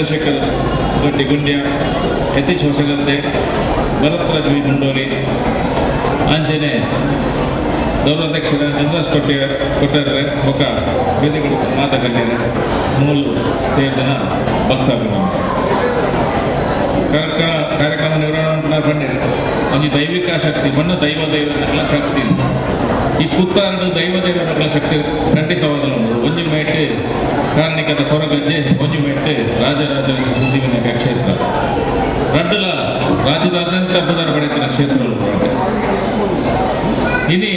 ಚಂದ್ರಶೇಖರ್ ಗಡ್ಡಿ ಗುಂಡ್ಯ ಯತೀಶ್ ಹೊಸಗದ್ದೆ ಭರತ್ರಾಜ್ ವಿ ಮುಂಡೋರಿ ಆಂಜನೆ ಗೌರವಾಧ್ಯಕ್ಷರ ಚಂದ್ರಸ್ ಕೊಟ್ಟರೆ ఒక ವೇದಿಕೆ ಮಾತುಕತೆ ಮೂಲು ಸೇರಿದ ಭಕ್ತಾಭಿಮಾನ ಕಾರ್ಯಕ್ರಮ ನಿರ್ವಹಣೆ ಬಂದಿದೆ ಒಂದು ದೈವಿಕ ಶಕ್ತಿ ಬಣ್ಣ ದೈವಗಳ ಶಕ್ತಿ ಈ ಕುತ್ತಾರಡು ದೈವಗಳ ಶಕ್ತಿ ಖಂಡಿತವಾಗಲು ಒಂಜಿ ಮೇಟೆ ಕಾರಣಿಕದ ಹೊರಗಜ್ಜೆ ಒಂಜಿ ಮೇಟೆ ರಾಜರಾಜೇಶ್ವರಿ ಸುದ್ದಿವಿನಾಯಕ ಕ್ಷೇತ್ರ ರಡ್ಡಲ ರಾಜ್ಯದಾದ್ಯಂತ ಅಬ್ಬದಾರ ಪಡೆಯುತ್ತಿನ ಕ್ಷೇತ್ರಗಳು ಇನಿ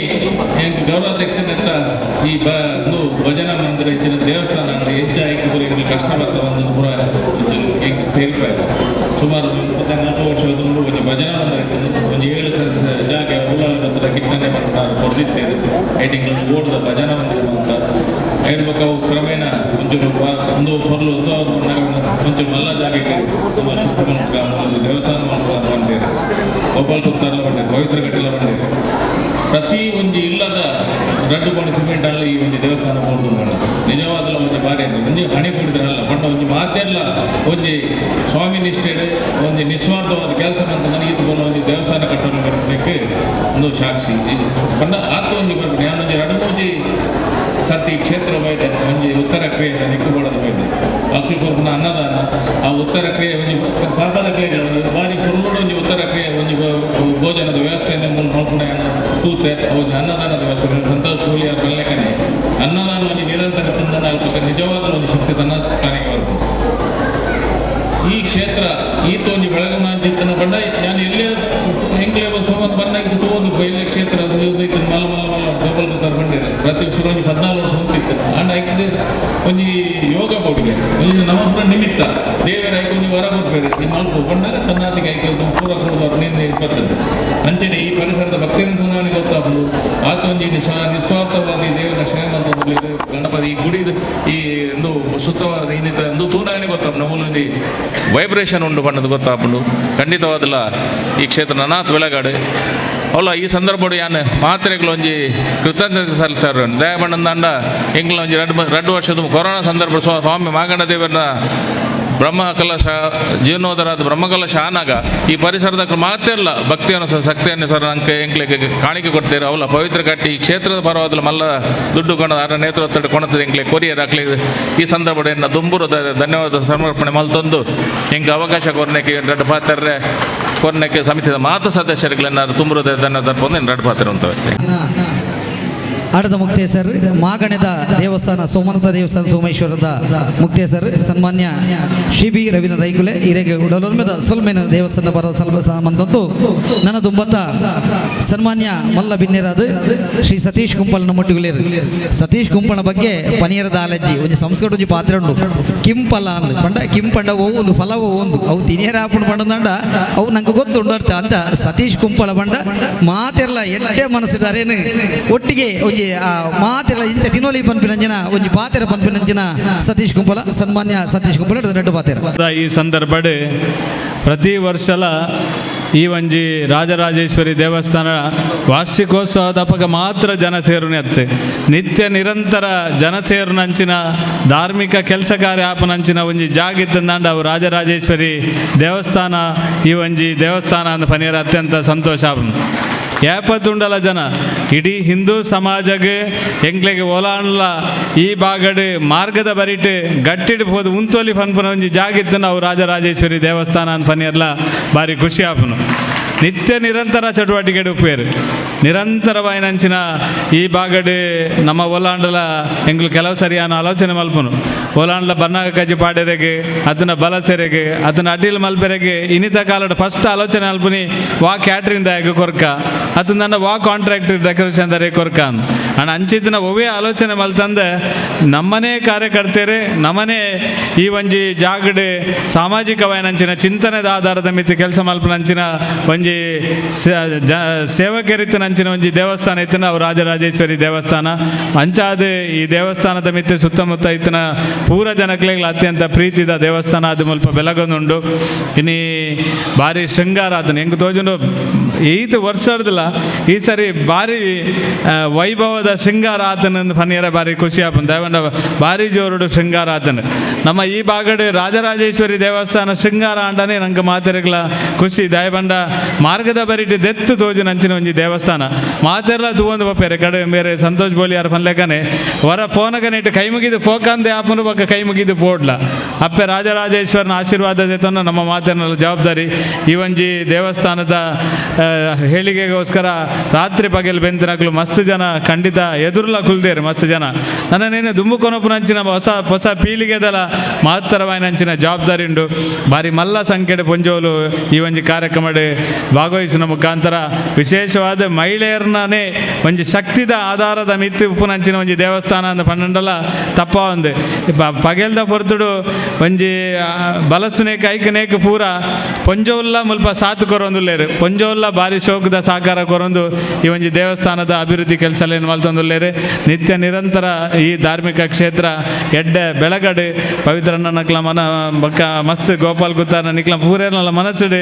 ಗೌರವಾಧ್ಯಕ್ಷನೆತ್ತ ಈ ಭಜನಾ ಮಂದಿರ ಹೆಚ್ಚಿನ ದೇವಸ್ಥಾನ ಹೆಚ್ಚು ಆಯ್ಕೆ ಕಷ್ಟ ಬರ್ತವನ್ನು ಪೂರ ತೇಲ್ಪಾಯಿತು ಸುಮಾರು 4 ವರ್ಷದ ಒಂದು ಭಜನಾ ಮಂದಿರ ಒಂದು 7 ಜಾಗ ಉಳ್ಳಾಲದ ಕಿಟ್ಟನೆ ಬರ್ತಾರೆ ಕೊಡ್ದಿತ್ತೇವೆ ಐಟಿಂಗ್ ಓಡದ ಭಜನಾ ಮಂದಿರ ಅಂತ ಹೇಳ್ಬೇಕು ಅವು ಕ್ರಮೇಣ ಒಂದು ಹೊರಲು ಕೊಂಚ ಮಲ್ಲ ಜಾಗಕ್ಕೆ ತುಂಬ ಶುದ್ಧ ದೇವಸ್ಥಾನ ಬಂದಿದೆ ಒಬ್ಬಲ್ ಕುತ್ತಾರ ಬಂದಿದೆ ಪವಿತ್ರ ಗಟ್ಟಿಲ ಬಂದಿದೆ ಪ್ರತಿ ಒಂದು ಇಲ್ಲದ ರಡ್ಡು ಬಣ್ಣ ಸಿಮೆಂಟ್ ಅಲ್ಲಿ ಈ ಒಂದು ದೇವಸ್ಥಾನ ಕೊಡ್ದು ನಿಜವಾದಲ್ಲ ಒಂದು ಬಾರಿ ಒಂಜಿ ಹಣಿ ಕೊಡಿದ್ರಲ್ಲ ಬಣ್ಣ ಒಂದು ಮಾತೆಲ್ಲ ಒಂದು ಸ್ವಾಮಿ ನಿಷ್ಠೆಡೆ ಒಂದು ನಿಸ್ವಾರ್ಥವಾದ ಕೆಲಸ ಅಂತ ನನಗೆ ಇದು ಒಂದು ದೇವಸ್ಥಾನ ಕಟ್ಟಲು ಬರಲಿಕ್ಕೆ ಒಂದು ಸಾಕ್ಷಿ ಬಣ್ಣ ಆತ ಒಂದು ಬರ್ಬೇಕು ನಾನೊಂದು 2-3 ಸರ್ತಿ ಕ್ಷೇತ್ರ ಬೈದೆ ಒಂದು ಉತ್ತರ ಕ್ರಿಯೆ ನಿಕ್ಕುಬೋಳದ ಬೈದೆ ಅಕ್ಷಿಪೂರ್ಣ ಅನ್ನದಾನ ಆ ಉತ್ತರ ಕ್ರಿಯೆ ಒಂದು ಪಾಪದ ಕ್ರಿಯೆ ಒಂದು ಬಾರಿ ಪುರುಳು ಒಂದು ಉತ್ತರ ಕ್ರಿಯೆ ಒಂದು ಭೋಜನದ ವ್ಯವಸ್ಥೆಯನ್ನು ನೋಡ್ಕೊಂಡೆ ತೂತೆ ಒಂದು ಅನ್ನದಾನದ ವ್ಯವಸ್ಥೆ ಸಂತೋಷ ಕೂಲಿ ಅವ್ರ ಲೆಕ್ಕನೆ ಅನ್ನದಾನ ಒಂದು ನಿರಂತರ ತಿಂದನ ನಿಜವಾದ ಒಂದು ಶಕ್ತಿ ತನ್ನ ತಾನಿಗೆ ಬರ್ತದೆ ಈ ಕ್ಷೇತ್ರ ಈತ ಒಂದು ಬೆಳಗನ ಜಿತ್ತನ ಬಂಡ ನಾನು ಎಲ್ಲೇ ಹೆಂಗ್ಲೇ ಸೋಮನ್ ಬಂದಾಗಿತ್ತು ತಗೊಂಡು ಬಯಲೆ ಕ್ಷೇತ್ರ ಮಲ್ಲ ಮಲ್ಲ ಮಲ್ಲ ಡಬಲ್ ಬರ್ತಾರೆ ಬಂದಿದೆ ಪ್ರತಿ ಶುರು ಒಂದು 14 ವರ್ಷ ಹೊಂದಿತ್ತು ಅಂಡ್ ಆಯ್ಕೆ ಒಂದು ಯೋಗ ಬೋರ್ಡ್ಗೆ ಒಂದು ನಮ್ಮಪುರ ನಿಮಿತ್ತ ದೇವರ ಆಯ್ಕೆ ಒಂದು ವರ ಕೊಡ್ಬೇಡಿ ನಿಮ್ಮ ಅಲ್ಪ ಬಂದಾಗ ತನ್ನಾತಿಗೆ ಆಯ್ಕೆ ಪೂರ ಕೊಡಬಾರ್ದು ನಿನ್ನೆ ಇಪ್ಪತ್ತದ್ದು ಅಂಚನೆ ಈ ಪರಿಸರದ ಭಕ್ತಿಯನ್ನು ಸುನಾವಣೆ ಗೊತ್ತಾಗ್ಬೋದು ಆತ ಒಂದು ನಿಸ್ವಾರ್ಥವಾದಿ ದೇವರ ಶ್ರೇಮಂತ ಗಣಪತಿ ಈ ಗುಡಿ ಈ ಒಂದು ಸುತ್ತವಾದ ಇನ್ನಿತರ ಒಂದು ತೂನಾವಣೆ ಗೊತ್ತಾಗ ನಮ್ಮಲ್ಲಿ ವೈಬ್ರೇಷನ್ ಉಂಡು ಬಣ್ಣದ ಗೊತ್ತಾಗ್ಬಿಡು ಖಂಡಿತವಾದಲ್ಲ ಈ ಕ್ಷೇತ್ರ ಅನಾಥ ಬೆಳಗಾಡು ಅವಲ್ಲ ಈ ಸಂದರ್ಭ ಯಾನು ಮಾತ್ರೆಗಳು ಒಂಜಿ ಕೃತಜ್ಞತೆ ಸಲ್ಲಿಸಾರು ದಯಬಣ್ಣದ ಅಂಡ ಎಂಗ್ಲ ಒಂಜಿ 2 ವರ್ಷದ ಕೊರೋನಾ ಸಂದರ್ಭ ಸ್ವಾಮಿ ಮಾಗಂಡ ದೇವರನ್ನ ಬ್ರಹ್ಮಕಲಶ ಜೀರ್ಣೋದ್ಧರಾದ ಬ್ರಹ್ಮಕಲಶ ಆನಾಗ ಈ ಪರಿಸರದ ಮಾತೆಲ್ಲ ಭಕ್ತಿಯನ್ನು ಶಕ್ತಿಯನ್ನು ಸರ್ ಅಂಕೆ ಎಂಕ್ಲಿಗೆ ಕಾಣಿಕೆ ಕೊಡ್ತಾರೆ ಅವಲ್ಲ ಪವಿತ್ರ ಕಟ್ಟಿ ಈ ಕ್ಷೇತ್ರದ ಪರವಾದಲ್ಲ ಮಲ್ಲ ದುಡ್ಡು ಕೊಂಡ ಅರ ನೇತೃತ್ವ ಕೊಣತದೆ ಎಂಕ್ಲೆ ಕೊರಿಯರ್ ಹಾಕ್ಲಿ ಈ ಸಂದರ್ಭ ದುಂಬುರದ ಧನ್ಯವಾದ ಸಮರ್ಪಣೆ ಮಲ್ತೊಂದು ಎಂಗೆ ಅವಕಾಶ ಕೊರ್ನೆಕ್ಕೆ 2 ಪಾತ್ರೆ ಕೊರ್ನೆಕ್ಕೆ ಸಮಿತಿಯ ಮಾತು ಸದಸ್ಯರುಗಳನ್ನ ತುಂಬುರದ ಧನ್ಯವಾದ ಬಂದು 2 ಪಾತ್ರೆ ಅಂತ ಆಡದ ಮುಕ್ತೇಸರ್ ಮಾಗಣದ ದೇವಸ್ಥಾನ ಸೋಮನಾಥ ದೇವಸ್ಥಾನ ಸೋಮೇಶ್ವರದ ಮುಕ್ತೇಸರ್ ಸನ್ಮಾನ್ಯ ಶ್ರೀ ಬಿ ರವೀಂದ್ರ ರೈಕುಲೆ ಇರೆಗೆ ಉಡಲೊರ್ಮೆದ ಸೊಲ್ಮೇನ ದೇವಸ್ಥಾನ ಬರೋ ಸ್ವಲ್ಪ ಸಂಬಂಧದ್ದು ನನ್ನ ದುಂಬತ್ತ ಸನ್ಮಾನ್ಯ ಮಲ್ಲ ಬಿನ್ನೆರಾದ ಶ್ರೀ ಸತೀಶ್ ಕುಂಪಲ್ನ ಮುಟ್ಟುಗುಲೇರು ಸತೀಶ್ ಕುಂಪಣ ಬಗ್ಗೆ ಪನೀರದ ಆಲಜ್ಜಿ ಒಂದು ಸಂಸ್ಕೃತ ಒಂದು ಪಾತ್ರೆ ಉಂಟು ಕಿಂಪಲ ಅಂದು ಪಂಡ ಕಿಂಪಂಡ ಒಂದು ಫಲವು ಒಂದು ಅವು ತಿನಿಯರ ಹಾಕೊಂಡು ಪಂಡದಂಡ ಅವು ನಂಗೆ ಗೊತ್ತುಂಡರ್ತ ಅಂತ ಸತೀಶ್ ಕುಂಪಳ ಬಂಡ ಮಾತೆಲ್ಲ ಎಡ್ಡೆ ಮನಸ್ಸಿದಾರೇನು ಒಟ್ಟಿಗೆ ಮಾತೆಲ್ಲ ಇಂಥ ತಿನ್ನೋಲಿ ಪನ್ಪಿನಂಜನ ಒಂದು ಪಾತೆರ ಪನ್ಪಿನಂಜನ ಸತೀಶ್ ಕುಂಪಲ ಸನ್ಮಾನ್ಯ ಸತೀಶ್ ಕುಂಪಲ 2 ಪಾತೆರ ಈ ಸಂದರ್ಭ ಪ್ರತಿ ವರ್ಷಲ ಈ ಒಂಜಿ ರಾಜರಾಜೇಶ್ವರಿ ದೇವಸ್ಥಾನ ವಾರ್ಷಿಕೋತ್ಸವದ ಅಪಗ ಮಾತ್ರ ಜನ ಸೇರುನೆ ಅತ್ತೆ ನಿತ್ಯ ನಿರಂತರ ಜನ ಸೇರುನಂಚಿನ ಧಾರ್ಮಿಕ ಕೆಲಸ ಕಾರ್ಯ ಆಪನಂಚಿನ ಒಂಜಿ ಜಾಗಿತ್ತಂದಾಂಡ ಅವು ರಾಜರಾಜೇಶ್ವರಿ ದೇವಸ್ಥಾನ ಈ ಒಂಜಿ ದೇವಸ್ಥಾನ ಅಂದ ಪನಿಯರ ಅತ್ಯಂತ ಸಂತೋಷ ಆಪನು ಏಪತ್ತುಂಡಲ ಜನ ಇಡೀ ಹಿಂದೂ ಸಮಾಜಗೆ ಎಂಗ್ಲೆಗೆ ಓಲಾನ್ಲ ಈ ಬಾಗಡ್ ಮಾರ್ಗದ ಬರಿಟ್ ಗಟ್ಟಿಡ್ ಹೋದ ಉಂತೋಲಿ ಪನ್ಪುನ ಒಂಜಿ ಜಾಗಿತ್ತು ನಾವು ರಾಜರಾಜೇಶ್ವರಿ ದೇವಸ್ಥಾನ ಅಂತ ಪನಿಯರ್ಲ ಭಾರಿ ಖುಷಿ ಆಪನು ನಿತ್ಯ ನಿರಂತರ ಚಟುವಟಿಕೆ ಉಪ್ಪೇರು ನಿರಂತರವಾಯಿನಂಚಿನ ಈ ಬಾಗಡ್ ನಮ್ಮ ಓಲಾಂಡಲ ಎಂಗ್ಲು ಕೆಲವು ಸರಿಯಾನ ಆಲೋಚನೆ ಮಲ್ಪನು ಓಲಾಂಡ್ಲ ಬನ್ನಾಗ ಕಜ್ಜಿ ಪಾಡೆರೆಗೆ ಅದನ್ನ ಬಲಸೆರೆಗೆ ಅದನ್ನ ಅಡ್ಡಿಲ್ ಮಲ್ಪೆರೆಗೆ ಇನ್ನಿತ ಕಾಲದ ಫಸ್ಟ್ ಆಲೋಚನೆ ಮಲ್ಪನಿ ವಾ ಕ್ಯಾಟ್ರಿಂಗ್ ದಾಯಕ ಕೊರ್ಕ ಅದನ್ನ ವಾ ಕಾಂಟ್ರಾಕ್ಟ್ ಡೆಕೋರೇಷನ್ ದಾರೆ ಕೊರ್ಕ ಅಣ್ಣ ಅಂಚಿತ್ತಿನ ಒವೇ ಆಲೋಚನೆ ಮಲ್ತಂದೆ ನಮ್ಮನೇ ಕಾರ್ಯಕರ್ತೇರೆ ನಮ್ಮನೇ ಈ ಒಂಜಿ ಜಾಗಡ್ ಸಾಮಾಜಿಕವಾಯಿನಂಚಿನ ಚಿಂತನೆದ ಆಧಾರದ ಮಿತಿ ಕೆಲಸ ಮಲ್ಪನಂಚಿನ ಒಂಜಿ ಒಂಜಿ ಸೇವಕರಿತ್ತಿನ ಅಂಚಿನ ಒಂಜಿ ದೇವಸ್ಥಾನ ಇತ್ತಿನ ಅವು ರಾಜರಾಜೇಶ್ವರಿ ದೇವಸ್ಥಾನ. ಅಂಚಾದ ಈ ದೇವಸ್ಥಾನದ ಮಿತ್ತೆ ಸುತ್ತಮುತ್ತ ಇತ್ತಿನ ಪೂರ ಜನಕ್ಲೆಗ್ಲ ಅತ್ಯಂತ ಪ್ರೀತಿದ ದೇವಸ್ಥಾನ ಅದು ಮುಲ್ಪ ಬೆಳಗೊಂದುಂಡು. ಇನ್ನು ಭಾರಿ ಶೃಂಗಾರ ಆತನ ಹೆಂಗೆ ತೋಜುಂಡು 8 ವರ್ಷದಿಲ್ಲ ಈ ಸರಿ ಭಾರಿ ವೈಭವದ ಶೃಂಗಾರ ಆತನ ಫನಿಯರ ಭಾರಿ ಖುಷಿ ಆಪನ್ ದಯವಂಡ ಭಾರಿ ಜೋರುಡು ಶೃಂಗಾರ ಆತನ. ನಮ್ಮ ಈ ಭಾಗಡ್ ರಾಜರಾಜೇಶ್ವರಿ ದೇವಸ್ಥಾನ ಶೃಂಗಾರ ಆಂಡನೆ ನಂಗೆ ಮಾತೆರೆಗ್ಲ ಖುಷಿ ದಯವಂಡ ಮಾರ್ಗದ ಬರಿಟಿ ದೆತ್ತು ತೋಜು ನಂಚಿನ ಒಂಜಿ ದೇವಸ್ಥಾನ ಮಾತೆರ್ಲ ತೂವೊಂದು ಬಪ್ಪೇರೆ ಕಡೆ ಬೇರೆ ಸಂತೋಷ್ ಬೋಲಿಯಾರ ಪನ್ಲೆಕ್ಕನೆ ವರ ಫೋನಗನೆ ಇಟ್ಟು ಕೈ ಮುಗಿದು ಫೋಕಂದೆ ಆಪನು ಬಕ್ಕ ಕೈ ಮುಗಿದು ಪೋಡ್ಲ ಅಪ್ಪೆ ರಾಜರಾಜೇಶ್ವರನ ಆಶೀರ್ವಾದ ದೇತನ ನಮ್ಮ ಮಾತೆರ್ನಲ್ಲ ಜವಾಬ್ದಾರಿ. ಈ ಒಂಜಿ ದೇವಸ್ಥಾನದ ಹೇಳಿಕೆಗೋಸ್ಕರ ರಾತ್ರಿ ಪಗೆಲ್ ಬೆಂತಿನಕ್ಲು ಮಸ್ತ್ ಜನ ಖಂಡಿತ ಎದುರುಲ ಕುಲ್ದೇರು ಮಸ್ತ್ ಜನ ನನ್ನೇನು ದುಂಬುಕೊನೊಪ್ಪುನಂಚಿನ ಹೊಸ ಪೀಳಿಗೆದಲ ಮಹತ್ತರವಾಯಿನಂಚಿನ ಜವಾಬ್ದಾರಿ ಉಂಡು. ಭಾರಿ ಮಲ್ಲ ಸಂಖ್ಯೆಡೆ ಪೊಂಜೋಲು ಈ ಒಂಜಿ ಕಾರ್ಯಕ್ರಮಡ್ ಭಾಗವಹಿಸಿನ ಮುಖಾಂತರ ವಿಶೇಷವಾದ ಮಹಿಳೆಯರನ್ನೇ ಒಂಜಿ ಶಕ್ತಿದ ಆಧಾರದ ಮಿತ್ತಿ ಉಪ್ಪುನಂಚಿನ ಒಂಜಿ ದೇವಸ್ಥಾನ ಅಂತ ಪನ್ನಂಡಲ ತಪ್ಪ ಒಂದು ಪಗೆಲ್ದ ಪೊರ್ತುಡು ಒಂಜಿ ಬಲಸುನೇಕ ಐಕನೇಕ ಪೂರ ಪೊಂಜೋಲ್ಲ ಮುಲ್ಪ ಸಾತು ಕೊರೊಂದುಲ್ಲೇರು ಪೊಂಜೋಲ್ಲ ಭಾರಿ ಶೋಕದ ಸಾಕಾರ ಕೊರೊಂದು ಈ ಒಂಜಿ ದೇವಸ್ಥಾನದ ಅಭಿವೃದ್ಧಿ ಕೆಲಸಲೇನು ಮಲ್ತೊಂದುಲ್ಲೇರು. ನಿತ್ಯ ನಿರಂತರ ಈ ಧಾರ್ಮಿಕ ಕ್ಷೇತ್ರ ಎಡ್ಡೆ ಬೆಳಗಡು ಪವಿತ್ರನ ನಕ್ಲ ಮನ ಬಕ್ಕ ಮಸ್ತ್ ಗೋಪಾಲ್ ಗುತ್ತಾರ ನಿಕ್ಲ ಪೂರೇನಲ್ಲ ಮನಸ್ಸುಡು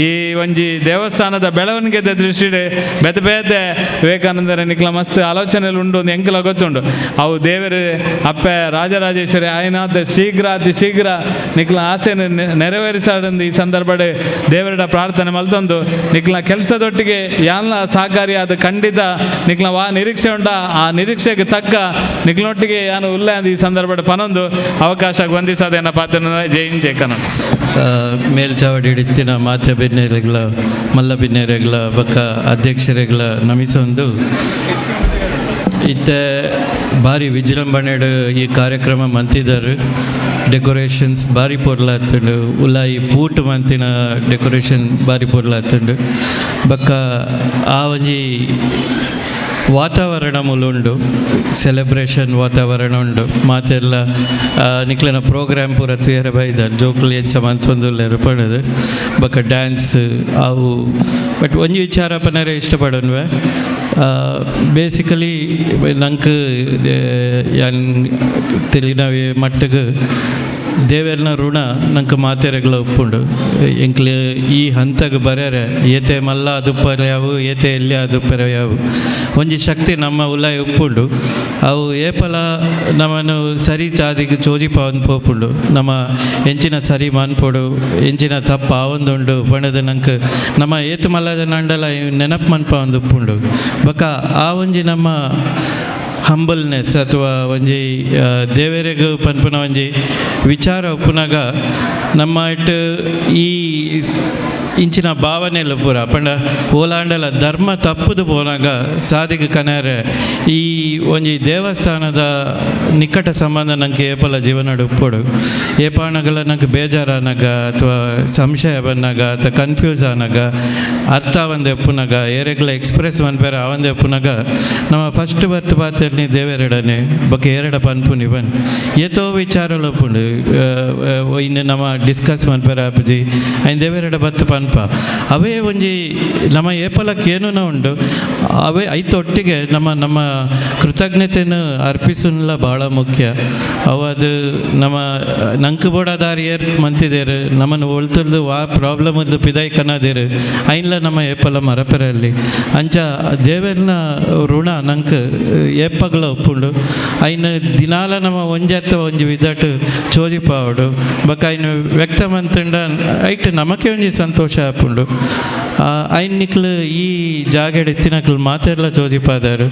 ಈ ಒಂಜಿ ದೇವಸ್ಥಾನದ ಬೆಳವಣಿಗೆದ ದೃಷ್ಟಿಡು ಬೇತೆ ಬೇತೆ ವಿವೇಕಾನಂದರ ನಿಕ್ಲ ಮಸ್ತ್ ಆಲೋಚನೆలు ಉಂಡು ಒಂದು ಎಂಕಲ ಗೊತ್ತುಂಡು ಅವು ದೇವರು ಅಪ್ಪೆ ರಾಜರಾಜೇಶ್ವರಿ ಆಯ್ನಾದ ಅತಿ ಶೀಘ್ರ ನಿಕ್ಲ ಆಸೆಯನ್ನು ನೆರವೇರಿಸಾಡಂದು ಈ ಸಂದರ್ಭಡ್ ದೇವರ ಪ್ರಾರ್ಥನೆ ಮಲ್ತೊಂದು ನಿಕ್ಲ ಕೆಲಸದೊಟ್ಟಿಗೆ ಯಾನ್ಲ ಸಹಕಾರಿಯಾದ ಖಂಡಿತ ನಿಕ್ಲ ನಿರೀಕ್ಷೆ ಉಂಡ ಆ ನಿರೀಕ್ಷೆಗೆ ತಕ್ಕ ನಿಕ್ಲೊಟ್ಟಿಗೆ ಯಾನು ಉಲ್ಲ ಈ ಸಂದರ್ಭಡ್ ಪನೊಂದು ಅವಕಾಶ ವಂದಿಸೋದೇನ ಪಾತ್ರ ಜೈನ್ ಜೇಕನ ಮೇಲ್ಚಾವಡಿ ಇತ್ತಿನ ಮಾತೆ ಬಿನ್ನೇರೆಗ್ಲ ಮಲ್ಲ ಬಿನ್ನೇರೆಗ್ಲ ಬಕ್ಕ ಅಧ್ಯಕ್ಷರೆಗ್ಲ ನಮಿಸೊಂದು ಇತ್ತೆ ಭಾರಿ ವಿಜೃಂಭಣೆಡು ಈ ಕಾರ್ಯಕ್ರಮ ಮಂತಿದ್ದಾರೆ. ಡೆಕೋರೇಷನ್ಸ್ ಭಾರಿ ಪೊರ್ಲಾತುಂಡು ಉಲಾಯಿ ಪೂಟ್ ಮಂತಿನ ಡೆಕೋರೇಷನ್ ಭಾರಿ ಪೊರ್ಲಾತುಂಡು ಬಕ್ಕ ಆ ಒಂಜಿ ವಾತಾವರಣ ಮುಲುಂಡು ಸೆಲೆಬ್ರೇಷನ್ ವಾತಾವರಣ ಉಂಡು ಮಾತೆಲ್ಲ ನಿಕ್ಲಿನ ಪ್ರೋಗ್ರಾಮ್ ಪೂರ ತುಯರ ಬೈದ ಜೋಕ್ಲಿ ಎಂಚ ಮಂತೊಂದುಲ್ಲೆರು ಪಡೋದು ಬಕ್ಕ ಡ್ಯಾನ್ಸ್ ಅವು ಬಟ್ ಒಂಜಿ ವಿಚಾರ ಪನರೆ ಇಷ್ಟಪಡೋನ್ವೆ ಬೇಸಿಕಲಿ ನಂಗೆ ತಿಳಿನ ಮಟ್ಟಿಗೆ ದೇವೇರ್ನ ಋಣ ನಂಗೆ ಮಾತೆರೆಗ್ಲ ಉಪ್ಪುಂಡು ಎಂಕ್ಲೆ ಈ ಹಂತಗೆ ಬರ್ಯಾರೆ ಏತೆ ಮಲ್ಲ ಅದುಪ್ಪರ್ಯಾವು ಏತೆ ಎಲ್ಲಿ ಅದುಪ್ಪರ್ಯಾವು ಒಂಜಿ ಶಕ್ತಿ ನಮ್ಮ ಉಲಾಯಿ ಉಪ್ಪುಂಡು ಅವು ಏಪಲ ನಮ್ಮನ್ನು ಸರಿ ಚಾದಿಗೆ ಚೋಜಿ ಪಾವನ್ ಪೋಪುಂಡು ನಮ್ಮ ಎಂಚಿನ ಸರಿ ಮಾನ್ಪೋಡು ಎಂಚಿನ ತಪ್ಪ ಆವೊಂದುಂಡು ಪಣದ ನಂಗೆ ನಮ್ಮ ಏತು ಮಲ್ಲದ ನಂಡಲ ನೆನಪು ಮನ್ಪ ಒಂದು ಉಪ್ಪುಂಡು ಬಕ ಆ ಒಂಜಿ ನಮ್ಮ ಹಂಬಲ್ನೆಸ್ ಅಥವಾ ಒಂಜಿ ದೇವರಿಗೆ ಪನ್ಪುನ ಒಂಜಿ ವಿಚಾರ ಉಪ್ಪುನಾಗ ನಮ್ಮ ಇಟ್ಟು ಈ ಇಂಚಿನ ಭಾವನೆಲ್ಲ ಪೂರ ಪಂಡ ಓಲಾಂಡಲ ಧರ್ಮ ತಪ್ಪುದು ಪೋನಾಗ ಸಾದಿಗೆ ಕನರೆ ಈ ಒಂಜಿ ದೇವಸ್ಥಾನದ ನಿಕಟ ಸಂಬಂಧ ನಂಗೆ ಏಪಲ ಜೀವನ ಉಪ್ಪೋಡು ಏಪಾಣಗಳ ನಂಗೆ ಬೇಜಾರಾನಾಗ ಅಥವಾ ಸಂಶಯ ಬಂದಾಗ ಅಥವಾ ಕನ್ಫ್ಯೂಸ್ ಆನಾಗ ಅರ್ಥ ಒಂದೇ ಉಪ್ಪುನಾಗ ಏರೆಗ್ಲ ಎಕ್ಸ್ಪ್ರೆಸ್ ಮನ್ಪೇರ ಅವಂದೇ ಉಪ್ಪುನಾಗ ನಮ್ಮ ಫಸ್ಟ್ ಬರ್ತ್ ಪಾತ್ರೆನಿ ದೇವರೆಡನೆ ಬಕ್ಕೆ ಎರಡ ಪನ್ಪುನಿ ಬನ್ ಏತೋ ವಿಚಾರಗಳು ಉಪ್ಪುಂಡು ಇನ್ನು ನಮ್ಮ ಡಿಸ್ಕಸ್ ಮನ್ಪೇರ ಅಪ್ಪಜಿ ಐನ್ ದೇವರೆಡ ಬತ್ತು ಪನ್ ಅವೇ ಒಂಜಿ ನಮ್ಮ ಏಪಲಕ್ಕೆ ಏನೂ ಉಂಡು ಅವೇ ಐತೊಟ್ಟಿಗೆ ನಮ್ಮ ಕೃತಜ್ಞತೆಯನ್ನು ಅರ್ಪಿಸಲ್ಲ ಭಾಳ ಮುಖ್ಯ ಅವು ಅದು ನಮ್ಮ ನಂಕು ಬೋಡಾದಾರಿ ಮಂತಿದೇರು ನಮ್ಮನ್ನು ಒಳ್ತಲ್ದು ಆ ಪ್ರಾಬ್ಲಮದ್ದು ಪಿದಾಯಿ ಕನ್ನದೇರು ಐನ್ಲ ನಮ್ಮ ಏಪಲ ಮರಪೆರಲ್ಲಿ ಅಂಚ ದೇವರ್ನ ಋಣ ನಂಗೆ ಏಪಗಳ ಒಪ್ಪುಂಡು ಐನು ದಿನಾಲ ನಮ್ಮ ಒಂಜತ್ತ ಒಂಜಿ ವಿದಟ್ ಚೋಜಿ ಪಾವಡು ಬಕ ಐನು ವ್ಯಕ್ತ ಮಂತಂಡ ಐಟ್ ನಮಕೆ ಒಂಜಿ ಸಂತೋಷ ಆಪುಂಡು ಐನ್ ನಿಕ್ಲು ಈ ಜಾಗೆಡ್ ಎತ್ತಿನಕ್ಲು ಮಾತೆರ್ಲ ಚೋದಿಪಾದಾರು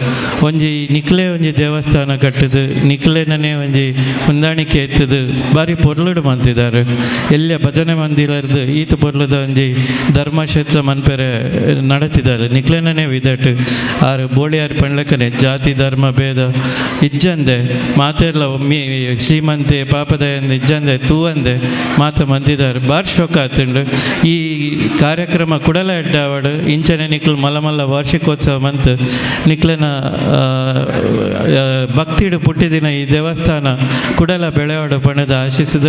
ಒಂಜಿ ನಿಕ್ಲೆ ಒಂಜಿ ದೇವಸ್ಥಾನ ಕಟ್ಟದು ನಿಕ್ಲೆನೇ ಒಂಜಿ ಹೊಂದಾಣಿಕೆ ಎತ್ತದು ಬಾರಿ ಪೊರ್ಲುಡು ಮಂತಿದ್ದಾರೆ ಎಲ್ಲ ಭಜನೆ ಮಂದಿರದು ಈತ ಪೊರ್ಲದ ಒಂಜಿ ಧರ್ಮಕ್ಷೇತ್ರ ಮನ್ಪೆರೆ ನಡತಿದ್ದಾರೆ ನಿಕ್ಲೆನೇ ವಿದಟ್ ಆರು ಬೋಳಿಯಾರು ಪಣ್ಲಕ್ಕನೆ ಜಾತಿ ಧರ್ಮ ಭೇದ ಇಜ್ಜಂದೆ ಮಾತೆರ್ಲ ಒಮ್ಮಿ ಶ್ರೀಮಂತೆ ಪಾಪದಯಂದ ಇಜ್ಜಂದೆ ತೂವಂದೆ ಮಾತ ಮಂದಿದ್ದಾರೆ ಬಾರಿ ಶೋಕ ಆತುಂಡು ಈ ಕಾರ್ಯಕ್ರಮ ಕುಡಲ ಎಡ್ಡಾವಡು ಇಂಚನೆ ನಿಕ್ಲು ಮಲ್ಲ ಮಲ್ಲ ವಾರ್ಷಿಕೋತ್ಸವ ಮಂತ್ ನಿಕ್ಲನ ಭಕ್ತಿಡು ಪುಟ್ಟಿದಿನ ಈ ದೇವಸ್ಥಾನ ಕುಡಲ ಬೆಳೆವಾಡು ಪಣದ ಆಶಿಸಿದ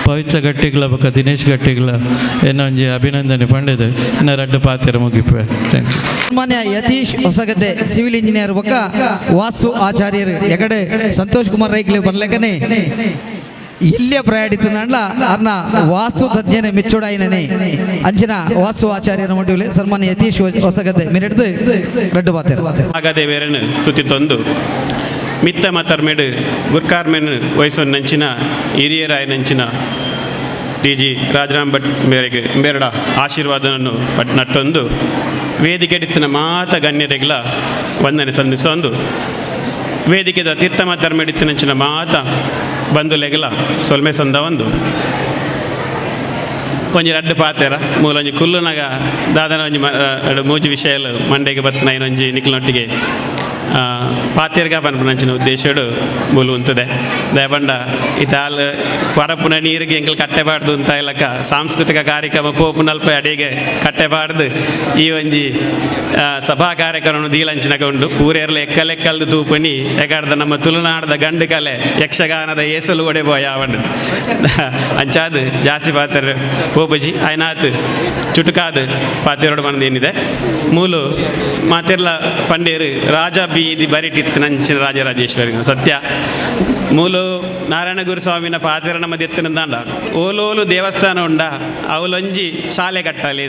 ಪವಿತ್ರ ಗಟ್ಟಿಗಳ ಬೊಕ್ಕ ದಿನೇಶ್ ಗಟ್ಟಿಗಳ ಏನೊಂಜಿ ಅಭಿನಂದನೆ ಪಂಡದು ಇನ್ನು ರಡ್ಡು ಪಾತ್ರ ಮುಗಿಪೆ. Thank you. ಸನ್ಮಾನ್ಯ ಯತೀಶ್ ಹೊಸಗದ್ದೆ ಸಿವಿಲ್ ಇಂಜಿನಿಯರ್ ಬೊಕ್ಕ ವಾಸು ಆಚಾರ್ಯರು ಎಕಡೆ ಸಂತೋಷ್ ಕುಮಾರ್ ರೈಕ್ಲೆ ಬರ್ಲೆಕ್ಕನೆ ಇಲ್ಲೇ ಪ್ರಯಾಣಿತಂಡ ಅರ್ನ ವಾಸ್ತು ತಜ್ಞನೆ ಮೆಚ್ಚುಡಾಯಿನೇ ಅಂಚಿನ ವಾಸ್ತು ಆಚಾರ್ಯನ ಮಟ್ಟಿಗೆ ಸನ್ಮಾನ್ಯ ಯತೀಶ್ ಹೊಸಗದ್ದೆ ಮಿರೆಡ್ದು ರಡ್ಡು ಪಾತ್ರ ಆಗದೆ ಬೇರೆನು ಸುತ್ತಿತ್ತೊಂದು ಮಿತ್ತ ಮತರ್ಮೆಡು ಗುರ್ಕಾರ್ಮೆನ್ ವಯಸ್ಸೊನ್ನಂಚಿನ ಹಿರಿಯರಾಯನಂಚಿನ ಡಿ ಜಿ ರಾಜರಾಮ್ ಭಟ್ ಮೇರೆಗೆ ಬೇರಡ ಆಶೀರ್ವಾದನನ್ನು ನಟ್ಟೊಂದು ವೇದಿಕೆಡಿತ್ತಿನ ಮಾತ ಗಣ್ಯರೆಗಳ ವಂದನೆ ಸಂಧಿಸೊಂದು ವೇದಿಕೆದ ತೀರ್ಥಮ ತರ್ಮೆಡಿತ್ತಿನಂಚಿನ ಮಾತ ಬಂಧುಲೆಗಳ ಸೊಲ್ಮೆ ಸಂದ ಒಂದು ಒಂಜಿ ರಡ್ಡು ಪಾತೆರ ಮೂಲೊಂಜಿ ಕುಲ್ಲುನಗ ದಾದನ ಒಂಜಿ ಮೂಜಿ ವಿಷಯಲು ಮಂಡೆಗೆ ಬತ್ತಿನ ಇನ್ನೊಂಜಿ ನಿಕ್ಲಿನೊಟ್ಟಿಗೆ ಪಾತೆರ್ಗ ಪನ್ಪುನಂಚಿನ ಉದ್ದೇಶಡು ಮೂಲು ಉಂತದೆ ದಯಬಂಡ ಇತಾಲ್ ಪರಪುನ ನೀರಿಗೆ ಎಂಕಲ್ ಕಟ್ಟೆಬಾರ್ದು ಅಂತ ಇಲ್ಲಕ ಸಾಂಸ್ಕೃತಿಕ ಕಾರ್ಯಕ್ರಮ ಪೋಪು ನಲ್ಪ ಅಡಿಗೆ ಕಟ್ಟೆಬಾರ್ದು ಈ ಒಂಜಿ ಸಭಾ ಕಾರ್ಯಕ್ರಮ ದೀಲಂಚಿನಗ ಉಂಡು ಪೂರೇರ್ಲ ಎಕ್ಕಲೆಕ್ಕಲ್ದು ತೂಪಣಿ ಎಗಾಡ್ದ ನಮ್ಮ ತುಳುನಾಡದ ಗಂಡು ಕಲೆ ಯಕ್ಷಗಾನದ ಏಸಲು ಒಡೆಬೋಯ ಅವನು ಅಂಚಾದು ಜಾಸ್ತಿ ಪಾತ್ರ ಪೋಪಜಿ ಆಯ್ನಾತ್ ಚುಟುಕಾದ ಪಾತೆರೋಡು ಮನದೇನಿದೆ ಮೂಲು ಮಾತೆರ್ಲ ಪಂಡೇರು ರಾಜ ಬೀದಿ ಬರಿಟಿತ್ತು ನಂಚಿನ ರಾಜರಾಜೇಶ್ವರಿ ಸತ್ಯ ಮೂಲು ನಾರಾಯಣ ಗುರುಸ್ವಾಮಿನ ಪಾತೆರ ನಮ್ಮ ಎತ್ತಿನಂದಾಂಡ ಓಲೋಲು ದೇವಸ್ಥಾನ ಉಂಡ ಅವಲೊಂಜಿ ಶಾಲೆ ಕಟ್ಟಲಿ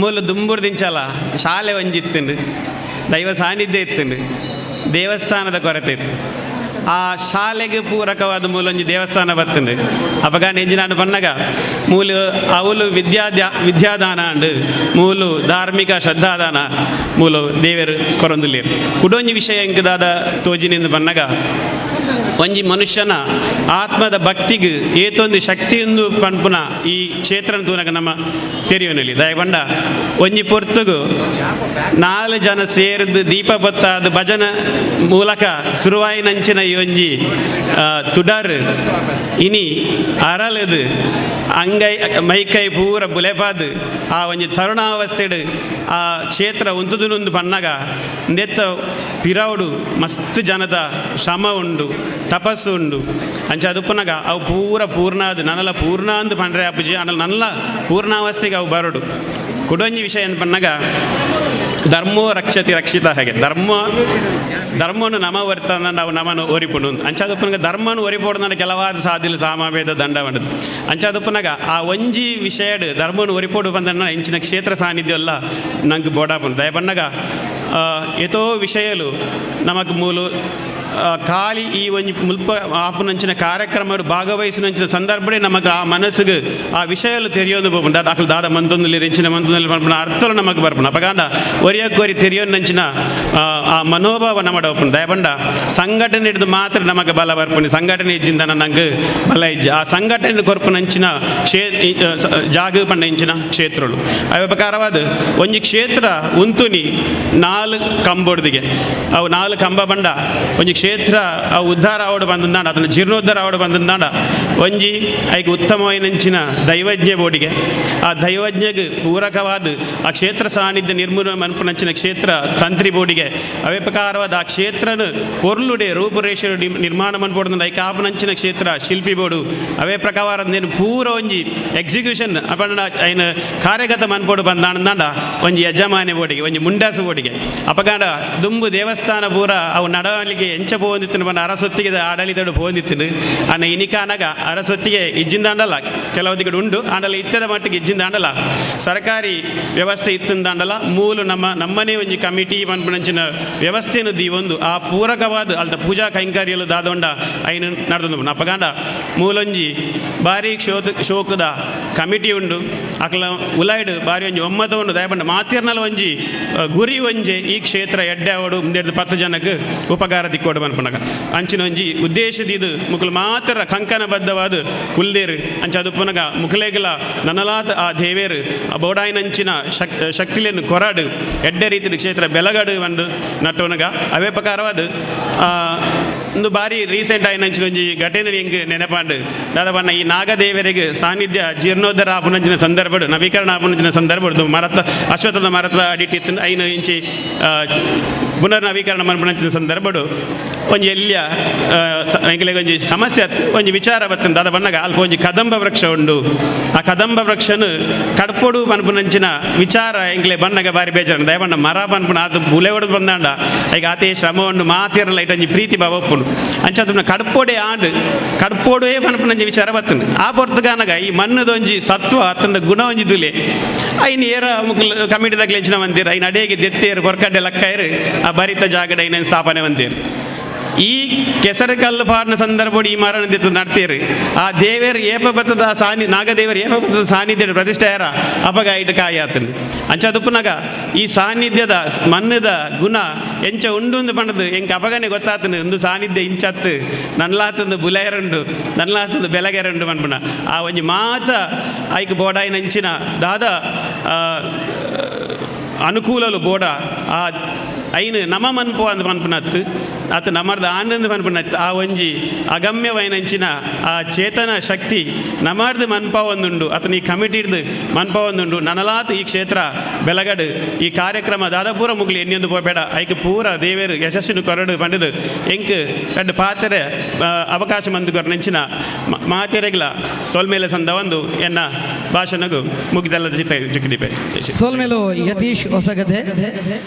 ಮೂಲು ದುಂಬುರು ದಿಂಚಲ ಶಾಲೆ ಒಂಜಿತ್ತುಂಡು ದೈವ ಸಾನ್ನಿಧ್ಯ ಇತ್ತುಂಡು ದೇವಸ್ಥಾನದ ಕೊರತೆ ಇತ್ತು ಆ ಶಾಲೆಗೆ ಪೂರಕವಾದ ಮೂಲೊಂಜಿ ದೇವಸ್ಥಾನ ಬರ್ತುಂಡು ಅಪಗ ನೆಂಜಿನಾಡು ಪನ್ನಗ ಮೂಲು ಅವಳು ವಿದ್ಯಾದಾನ ಅಂಡು ಮೂಲು ಧಾರ್ಮಿಕ ಶ್ರದ್ಧಾದಾನ ಮೂಲು ದೇವರು ಕೊರೊಂದುಲ್ಲೇರು ಕುಡೊಂಜಿ ವಿಷಯ ಎಂಕದಾದ ತೋಜಿನಿಂದ ಪನ್ನಗ ಒಂಜಿ ಮನುಷ್ಯನ ಆತ್ಮದ ಭಕ್ತಿಗೆ ಏತೊಂದು ಶಕ್ತಿಯೊಂದು ಪನ್ಪುನ ಈ ಕ್ಷೇತ್ರ ತೂನಗ ನಮ್ಮ ತೆರೆಯೋನಲ್ಲಿ ದಯಬಂಡ ಒಂಜಿ ಪೊರ್ತುಗು 4 ಜನ ಸೇರಿದು ದೀಪ ಬತ್ತಾದ ಭಜನ ಮೂಲಕ ಸುರುವಾಯಿನಂಚಿನ ಈ ಒಂಜಿ ತುಡರ್ ಇನಿ ಅರಲದು ಅಂಗೈ ಮೈಕೈ ಪೂರ ಬುಲೆಪಾದು ಆ ಒಂಜಿ ತರುಣಾವಸ್ಥೆಡು ಆ ಕ್ಷೇತ್ರ ಉಂತುದುನೊಂದು ಪನ್ನಗ ನೆತ್ತ ಪಿರವುಡು ಮಸ್ತ್ ಜನದ ಶ್ರಮ ಉಂಡು ತಪಸ್ಸು ಉಂಡು ಅಂಚ ಅದುಪ್ಪನಾಗ ಅವು ಪೂರ್ಣಾದ ನನಲ ಪೂರ್ಣ ಅಂದು ಪಂಡ್ರೆ ಅಪ್ಪಜಿ ಅನಲ್ ನಲ್ಲ ಪೂರ್ಣಾವಸ್ಥೆಗೆ ಅವು ಬರೋಡು ಕುಡೊಂಜಿ ವಿಷಯ ಅಂತ ಪನ್ನಾಗ ಧರ್ಮೋ ರಕ್ಷತಿ ರಕ್ಷಿತ ಹಾಗೆ ಧರ್ಮವನ್ನು ನಮ ವರ್ತಂದ ನಾವು ನಮನು ಒರಿಪುಂಡು ಅಂಚಾದಪ್ಪನಾಗ ಧರ್ಮನು ಒರಿಪೋಡ್ದ ಕೆಲವಾದ ಸಾಧಿಲು ಸಾಮವೇದ ದಂಡ ಬಂಡದು ಅಂಚಾದಪ್ಪನಾಗ ಆ ಒಂಜಿ ವಿಷಯಡ್ ಧರ್ಮನು ಒರಿಪೋಡು ಬಂದನ್ನ ಇಂಚಿನ ಕ್ಷೇತ್ರ ಸಾನ್ನಿಧ್ಯ ಎಲ್ಲ ನಂಗೆ ಬೋಡಾಪುಂಡು ದಯಬಣ್ಣಗ ಎತೋ ವಿಷಯಲು ನಮಗ್ ಮೂಲು ಖಾಲಿ ಈ ಒಂಜಿ ಮುಲ್ಪ ಆಪುನಂಚಿನ ಕಾರ್ಯಕ್ರಮ ಭಾಗವಹಿಸಿನಂಚಿನ ಸಂದರ್ಭಡೆ ನಮಗೆ ಆ ಮನಸ್ಸಿಗೆ ಆ ವಿಷಯಲು ತೆರೆಯೋದು ಬೋಪುಂಡು ಅಕಲು ದಾದ ಮಂತೊಂದುಲ್ಲಿ ಹೆಂಚಿನ ಮಂತೊಂದಲ್ಲಿ ಬರ್ಪುಣ ಅರ್ಥಲು ನಮಗೆ ಬರ್ಪುಣ ಅಪಗಾಂಡ ಒರಿಯಕೋರಿ ತೆರೆಯೋನಂಚಿನ ಆ ಮನೋಭಾವ ನಮ್ಮಡ ಒಪ್ಪುಂಡು ದಯಬಂಡ ಸಂಘಟನೆ ಹಿಡಿದು ಮಾತ್ರ ನಮಗೆ ಬಲ ಬರ್ಪುಂಡು ಸಂಘಟನೆ ಇಜ್ಜಿಂದ ನಂಗೆ ಬಲ ಇಜ್ಜಿ ಆ ಸಂಘಟನೆ ಕೊರ್ಪುನಂಚಿನ ಜಾಗ ಪಂಡ ಇಂಚಿನ ಕ್ಷೇತ್ರಗಳು ಅವ ಪ್ರಕಾರವಾದ ಒಂಜಿ ಕ್ಷೇತ್ರ ಉಂತುನಿ 4 ಕಂಬೊಡ್ದಿಗೆ ಅವು 4 ಕಂಬ ಬಂಡ ಒಂಜಿ ಕ್ಷೇತ್ರ ಆ ಉದ್ಧಾರ ಆವಡು ಬಂದಂದಾಂಡ ಅದನ್ನು ಜೀರ್ಣೋದ್ಧಾರ ಆವಡು ಬಂದಂದಾಂಡ ಒಂಜಿ ಐಗೆ ಉತ್ತಮವಾಯಿನಂಚಿನ ದೈವಜ್ಞ ಬೋಡಿಗೆ ಆ ದೈವಜ್ಞಗೆ ಪೂರಕವಾದ ಆ ಕ್ಷೇತ್ರ ಸಾನ್ನಿಧ್ಯ ನಿರ್ಮೂಲ ಮನ್ಪುನಂಚಿನ ಕ್ಷೇತ್ರ ತಂತ್ರಿ ಬೋಡಿಗೆ ಅವೇ ಪ್ರಕಾರವಾದ ಆ ಕ್ಷೇತ್ರನ ಪೊರ್ಲುಡೆ ರೂಪುರೇಷ ನಿರ್ಮಾಣ ಮನ್ಪೋಡ್ದ ಐಕೆ ಆಪನಂಚಿನ ಕ್ಷೇತ್ರ ಶಿಲ್ಪಿ ಬೋಡು ಅವೇ ಪ್ರಕಾರ ನೇನು ಪೂರ ಒಂಜಿ ಎಕ್ಸಿಕ್ಯೂಷನ್ ಅಪಂಡ ಐನ ಕಾರ್ಯಗತ ಮನ್ಪೋಡು ಬಂದಾಂಡ ಒಂಜಿ ಯಜಮಾನೆ ಬೋಡಿಗೆ ಒಂಜಿ ಮುಂಡಾಸು ಬೋಡಿಗೆ ಅಪಗಾಂಡ ದುಂಬು ದೇವಸ್ಥಾನ ಪೂರ ಅವು ನಡವಳಿಕೆ ಎಂಚ ಪೋಂದಿತ್ತು ಬಂದ ಅರಸೊತ್ತಿಗೆ ಆಡಳಿತಡು ಪೋಂದಿತ್ತು ಅನ್ನ ಇನಿಕಾನಾಗ ಅರಸೊತ್ತಿಗೆ ಇಜ್ಜಿಂದಾಂಡಲ್ಲ ಕೆಲವದಿಗಡು ಉಂಡು ಆಂಡಲ ಇತ್ತದ ಮಟ್ಟಿಗೆ ಇಜ್ಜಿಂದಾಂಡಲ ಸರ್ಕಾರಿ ವ್ಯವಸ್ಥೆ ಇತ್ತಂದಾಂಡಲ ಮೂಲು ನಮ್ಮನೇ ಒಂಜಿ ಕಮಿಟಿ ಮನ್ಪುನಂಚಿನ ವ್ಯವಸ್ಥೆಯನ್ನು ಒಂದು ಆ ಪೂರಕವಾದ ಅಲ್ದ ಪೂಜಾ ಕೈಂಕರ್ಯಲು ದಾದೊಂಡ ಐನು ನಡೆದು ಅಪಗಾಂಡ ಮೂಲೊಂಜಿ ಬಾರಿ ಶೋಕದ ಕಮಿಟಿ ಉಂಡು ಅಕಲ ಉಲಾಯ್ಡು ಬಾರಿ ಒಂಜಿ ಒಮ್ಮತ ಉಂಡು ದಯಪಂಡ ಮಾತಿರ್ನಲ ಒಂಜಿ ಗುರಿ ಒಂಜೆ ಈ ಕ್ಷೇತ್ರ ಎಡ್ಡೆ ಅವಡು ಮುಂದೆ 10 ಜನಕ್ಕೆ ಉಪಕಾರ ದಿಕ್ಕೋಡು ಮನ್ಪುಂಡಾಗ ಅಂಚಿನ ಒಂಜಿ ಉದ್ದೇಶದಿದು ಮುಕುಲು ಮಾತ್ರ ಕಂಕಣಬದ್ಧವಾದ ಕುಲ್ದೇರು ಅಂಚ ಅದು ಪುನಗ ಮುಕುಲೇಗಲ ನನಲಾದ ಆ ದೇವೇರು ಬೋಡಾಯಿನಂಚಿನ ಶಕ್ತಿಯನ್ನು ಕೊರಾಡು ಎಡ್ಡೆ ರೀತಿಯ ಕ್ಷೇತ್ರ ಬೆಲಗಡು ಒಂದು ನಟ್ಟೋನಗ ಅವೇ ಪ್ರಕಾರವಾದ ಒಂದು ಬಾರಿ ರೀಸೆಂಟ್ ಆಯ್ನಂಚಿನ ಒಂಜಿ ಘಟನೆ ಹೆಂಗೆ ನೆನಪಾಂಡು ದಾದವನ್ನ ಈ ನಾಗದೇವರಿಗೆ ಸಾನ್ನಿಧ್ಯ ಜೀರ್ಣೋದ್ಧಾರ ಆಪುನಂಚಿನ ಸಂದರ್ಭಡು ನವೀಕರಣ ಆಪುನಂಚಿನ ಸಂದರ್ಭಡು ಮರತ ಅಶ್ವತ್ಥದ ಮರತ ಅಡಿಟ್ಟಿತ್ತು ಐನು ಇಂಚಿ ಪುನರ್ ನವೀಕರಣ ಮನ್ಪುನಂಚಿನ ಸಂದರ್ಭಡು ಒಂಜಿ ಎಲ್ಯ ಎಂಕ್ಲೆಗ್ ಒಂಜಿ ಸಮಸ್ಯೆ ಒಂಜಿ ವಿಚಾರ ಬರ್ತದೆ ದಾದ ಬಣ್ಣಗ ಅಲ್ಪ ಒಂಜಿ ಕದಂಬ ವೃಕ್ಷ ಉಂಡು ಆ ಕದಂಬ ವೃಕ್ಷನು ಕಡ್ಪೊಡು ಪನ್ಪುನಂಚಿನ ವಿಚಾರ ಎಂಕ್ಲೆ ಬಣ್ಣಗ ಬಾರಿ ಬೇಜಾರು ದಯಬಣ್ಣ ಮರ ಪನ್ಪುನ ಅದು ಬುಲೆ ಹೊಡೆದು ಬಂದಾಂಡ ಈಗ ಆತೆ ಶ್ರಮ ಉಂಡು ಮಾತಿರಲ್ಲ ಇಟ್ಟು ಒಂಜಿ ಪ್ರೀತಿ ಭಾವ ಒಪ್ಪುಂಡು ಅಂಚ ಕಡ್ಪೊಡೆ ಆಂಡು ಕಡ್ಪೊಡೇ ಪನ್ಪುನಂಜಿ ವಿಚಾರ ಬರ್ತದೆ ಆ ಪೊರ್ತಗಾನಗ ಈ ಮಣ್ಣದೊಂಜಿ ಸತ್ವ ಅತ್ತಂದ ಗುಣ ಒಂಜಿ ದುಲೆ ಐನು ಏರ ಮುಕ್ಲು ಕಮಿಟಿದಾಗ ಲೆಂಚಿನ ಮಂದಿರ ಐನು ಅಡಿಗೆ ದೆತ್ತೇರು ಕೊರ್ಕಡ್ಡೆ ಲಕ್ಕಾಯರು ಆ ಭರಿತ ಜಾಗಡ ಐನ ಸ್ಥಾಪನೆ ಮಂದಿರು ಈ ಕೆಸರು ಕಲ್ಲು ಪಾಡಿನ ಸಂದರ್ಭ ಈ ಮರಣ ದೆತ್ತು ನಡ್ತೀರಿ ಆ ದೇವರು ಏಪ ಬತ್ತದ ನಾಗದೇವರು ಏಪ ಬತ್ತದ ಸಾನ್ನಿಧ್ಯ ಪ್ರತಿಷ್ಠೆಯಾರ ಅಪಗ ಇಟ್ಟು ಕಾಯಾತನು ಅಂಚದುಪ್ಪನಾಗ ಈ ಸಾನ್ನಿಧ್ಯದ ಮಣ್ಣದ ಗುಣ ಎಂಚ ಉಂಡು ಒಂದು ಪಂಡದು ಎಂಗೆ ಅಪಗನೆ ಗೊತ್ತಾತನು ಒಂದು ಸಾನ್ನಿಧ್ಯ ಇಂಚತ್ತು ನನ್ಲಾತಂದು ಬುಲೆಯರಂಡು ನನ್ಲಾತಂದು ಬೆಳಗೆರಂಡು ಪಂಪುಣ ಆ ಒಂಜಿ ಮಾತ ಐಕ್ ಬೋಡಾಯಿ ನಂಚಿನ ದಾದ ಅನುಕೂಲಲು ಬೋಡ ಆ ಐನು ನಮ ಮನ್ಪು ಅಂದ್ ಪನ್ಪುನತ್ತು ಆತ ನಮ್ಮರ್ದ ಆನಂದ ಪನ್ಪುನತ್ತು ಆ ಒಂಜಿ ಅಗಮ್ಯವೈನಂಚಿನ ಆ ಚೇತನ ಶಕ್ತಿ ನಮ್ಮರ್ದು ಮನ್ಪ ಒಂದುಂಡು ಆತನ ಈ ಕಮಿಟಿಡ್ದು ಮನ್ಪ ಒಂದುಂಡು ನನಲಾತ ಈ ಕ್ಷೇತ್ರ ಬೆಳಗಡು ಈ ಕಾರ್ಯಕ್ರಮ ದಾದ ಪೂರ ಮುಗ್ಲಿ ಎನ್ನಿಯೊಂದು ಪೋಬೇಡ ಐಕ್ ಪೂರ ದೇವೇರು ಯಶಸ್ಸಿನ ಕೊರಡು ಪಂಡದು ಎಂಕ್ ಎರಡು ಪಾತ್ರೆ ಅವಕಾಶ ಮಂದು ಕೊರನೆಂಚಿನ ಮಾತೆರೆಗ್ಲ ಸೋಲ್ಮೇಲೆ ಸಂದ ಒಂದು ಎನ್ನ ಭಾಷಣಗೂ ಮುಗಿದಲ್ಲದ ಚಿತ್ತ ಜುಕ್ಕಿಡಿಪೆ ಸೋಲ್ಮೇಲು ಯತೀಶ್ ಹೊಸಗದೆ